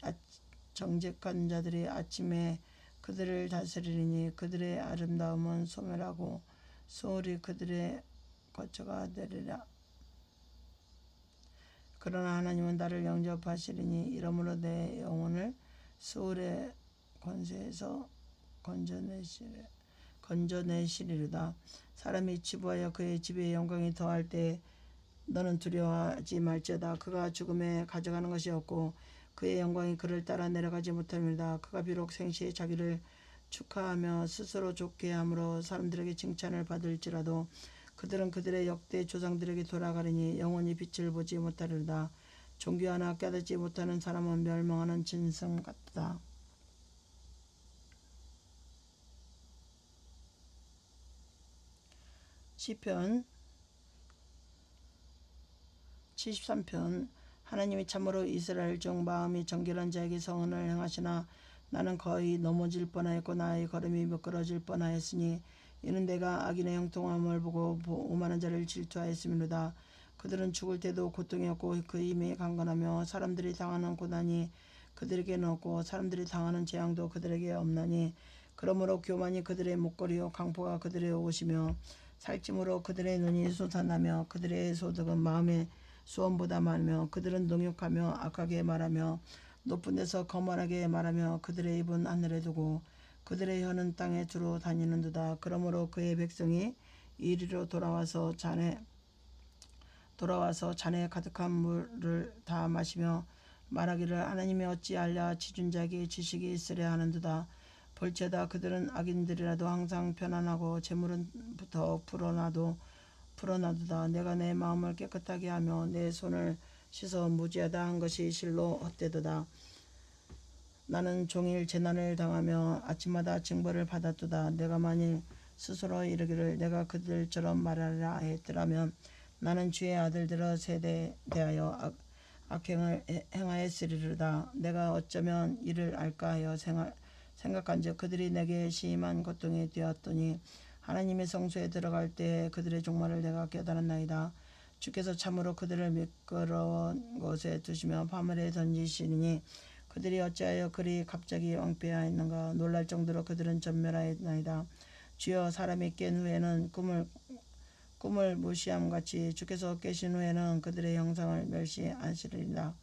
아침에 그들을 다스리니 그들의 아름다움은 소멸하고 소홀이 그들의 거처가 되리라. 그러나 하나님은 나를 영접하시리니 이러므로 내 영혼을 소홀의 권세에서 건져내시리로다. 사람이 치부하여 그의 집의 영광이 더할 때 너는 두려워하지 말지어다. 그가 죽음에 가져가는 것이 없고 그의 영광이 그를 따라 내려가지 못합니다. 그가 비록 생시에 자기를 축하하며 스스로 좋게 함으로 사람들에게 칭찬을 받을지라도 그들은 그들의 역대 조상들에게 돌아가리니 영원히 빛을 보지 못하리로다. 종교하나 깨닫지 못하는 사람은 멸망하는 짐승 같다. 시편 73편 하나님이 참으로 이스라엘 중 마음이 정결한 자에게 성은을 행하시나 나는 거의 넘어질 뻔하였고 나의 걸음이 미끄러질 뻔하였으니 이는 내가 악인의 형통함을 보고 오만한 자를 질투하였음이로다. 그들은 죽을 때도 고통이 없고 그 힘이 강건하며 사람들이 당하는 고난이 그들에게는 없고 사람들이 당하는 재앙도 그들에게 없나니 그러므로 교만이 그들의 목걸이요 강포가 그들의 옷이며 살찜으로 그들의 눈이 솟아나며 그들의 소득은 마음의 수원보다 많으며 그들은 능욕하며 악하게 말하며 높은 데서 거만하게 말하며 그들의 입은 하늘에 두고 그들의 혀는 땅에 두루 다니는도다. 그러므로 그의 백성이 이리로 돌아와서 잔에 가득한 물을 다 마시며 말하기를 하나님이 어찌하랴 지존자에게 지식이 있으랴 하는도다. 볼지어다 그들은 악인들이라도 항상 편안하고 재물은 더 불어나도다. 내가 내 마음을 깨끗하게 하며 내 손을 씻어 무지하다 한 것이 실로 헛되도다. 나는 종일 재난을 당하며 아침마다 징벌을 받았도다. 내가 만일 스스로 이르기를 내가 그들처럼 말하라 했더라면 나는 주의 아들들의 세대하여 악행을 행하였으리로다. 내가 어쩌면 이를 알까 하여 생각한즉 그들이 내게 심한 고통이 되었더니 하나님의 성소에 들어갈 때 그들의 종말을 내가 깨달았나이다. 주께서 참으로 그들을 미끄러운 곳에 두시며 파멸에 던지시니 그들이 어찌하여 그리 갑자기 왕폐하였는가. 놀랄 정도로 그들은 전멸하였나이다. 주여, 사람이 깬 후에는 꿈을 무시함같이 주께서 깨신 후에는 그들의 형상을 멸시하시리라.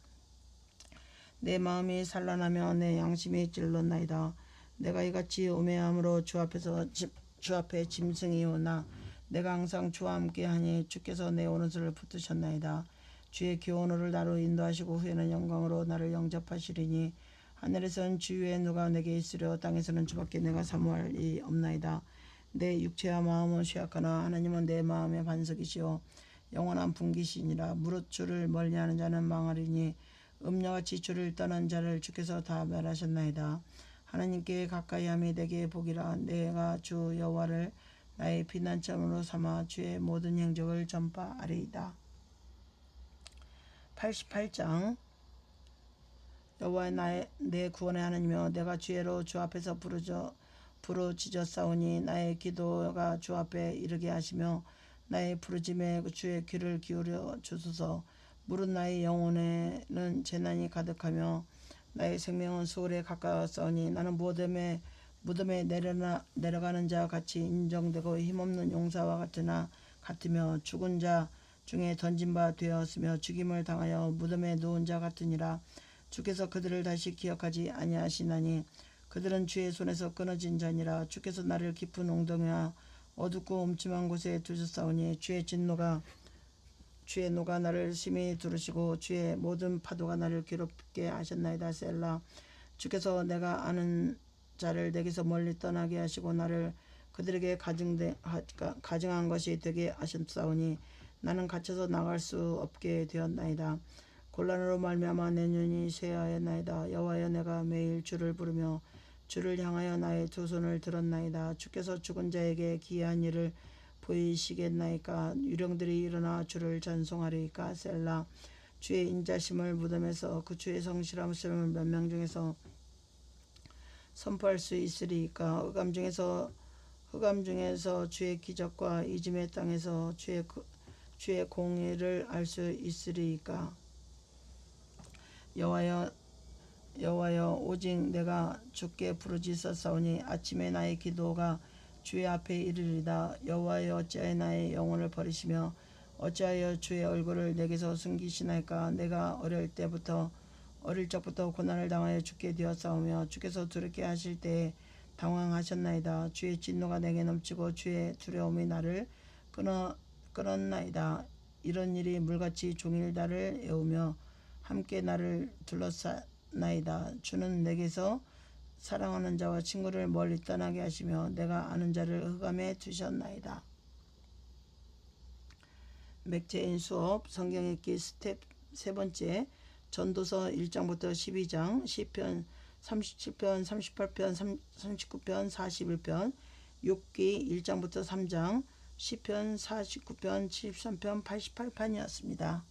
내 마음이 산란하며 내 양심이 찔렀나이다. 내가 이같이 우매함으로 주 앞에 짐승이 오나 내가 항상 주와 함께하니 주께서 내 오른손을 붙드셨나이다. 주의 교훈을 나로 인도하시고 후에는 영광으로 나를 영접하시리니 하늘에서는 주 외에 누가 내게 있으려 땅에서는 주밖에 내가 사모할 이 없나이다. 내 육체와 마음은 쇠약하나 하나님은 내 마음의 반석이시오 영원한 분기시니라. 무릇 주를 멀리하는 자는 망하리니 음녀같이 주를 떠난 자를 주께서 다 멸하셨나이다. 하나님께 가까이함이 내게 복이라. 내가 주 여호와를 나의 피난처로 삼아 주의 모든 행적을 전파하리이다. 88장. 여호와 내 구원의 하나님이여, 내가 주의로 주 앞에서 부르짖었사오니 나의 기도가 주 앞에 이르게 하시며 나의 부르짖음에 주의 귀를 기울여 주소서. 무릇 나의 영혼에는 재난이 가득하며 나의 생명은 수월에 가까웠사오니 나는 무덤에 내려가는 자 같이 인정되고 힘없는 용사와 같으며 죽은 자 중에 던진 바 되었으며 죽임을 당하여 무덤에 누운 자 같으니라. 주께서 그들을 다시 기억하지 아니하시나니 그들은 주의 손에서 끊어진 자니라. 주께서 나를 깊은 웅덩이와 어둡고 음침한 곳에 두셨사오니 주의 노가 나를 심히 두르시고 주의 모든 파도가 나를 괴롭게 하셨나이다. 셀라. 주께서 내가 아는 자를 내게서 멀리 떠나게 하시고 나를 그들에게 가증한 것이 되게 하셨사오니 나는 갇혀서 나갈 수 없게 되었나이다. 곤란으로 말미암아 내 눈이 쇠하였나이다. 여호와여, 내가 매일 주를 부르며 주를 향하여 나의 두 손을 들었나이다. 주께서 죽은 자에게 기이한 일을 보이시겠나이까. 유령들이 일어나 주를 찬송하리이까. 셀라. 주의 인자심을 무덤에서 그 주의 성실함을 몇 명 중에서 선포할 수 있으리이까. 흑암 중에서 주의 기적과 이짐의 땅에서 주의 공의를 알 수 있으리이까. 여호와여, 오직 내가 주께 부르짖었사오니 아침에 나의 기도가 주의 앞에 이르리다. 여호와여, 어찌하여 나의 영혼을 버리시며 어찌하여 주의 얼굴을 내게서 숨기시나이까. 내가 어릴 적부터 고난을 당하여 죽게 되었사오며 주께서 두렵게 하실 때에 당황하셨나이다. 주의 진노가 내게 넘치고 주의 두려움이 나를 끊었나이다. 이런 일이 물같이 종일 나를 애우며 함께 나를 둘러싸나이다. 주는 내게서 사랑하는 자와 친구를 멀리 떠나게 하시며 내가 아는 자를 흑암에 두셨나이다. 맥체인 수업 성경 읽기 스텝 세 번째. 전도서 1장부터 12장, 시편 37편, 38편, 39편, 41편, 욥기 1장부터 3장, 시편 49편, 73편, 88편이었습니다.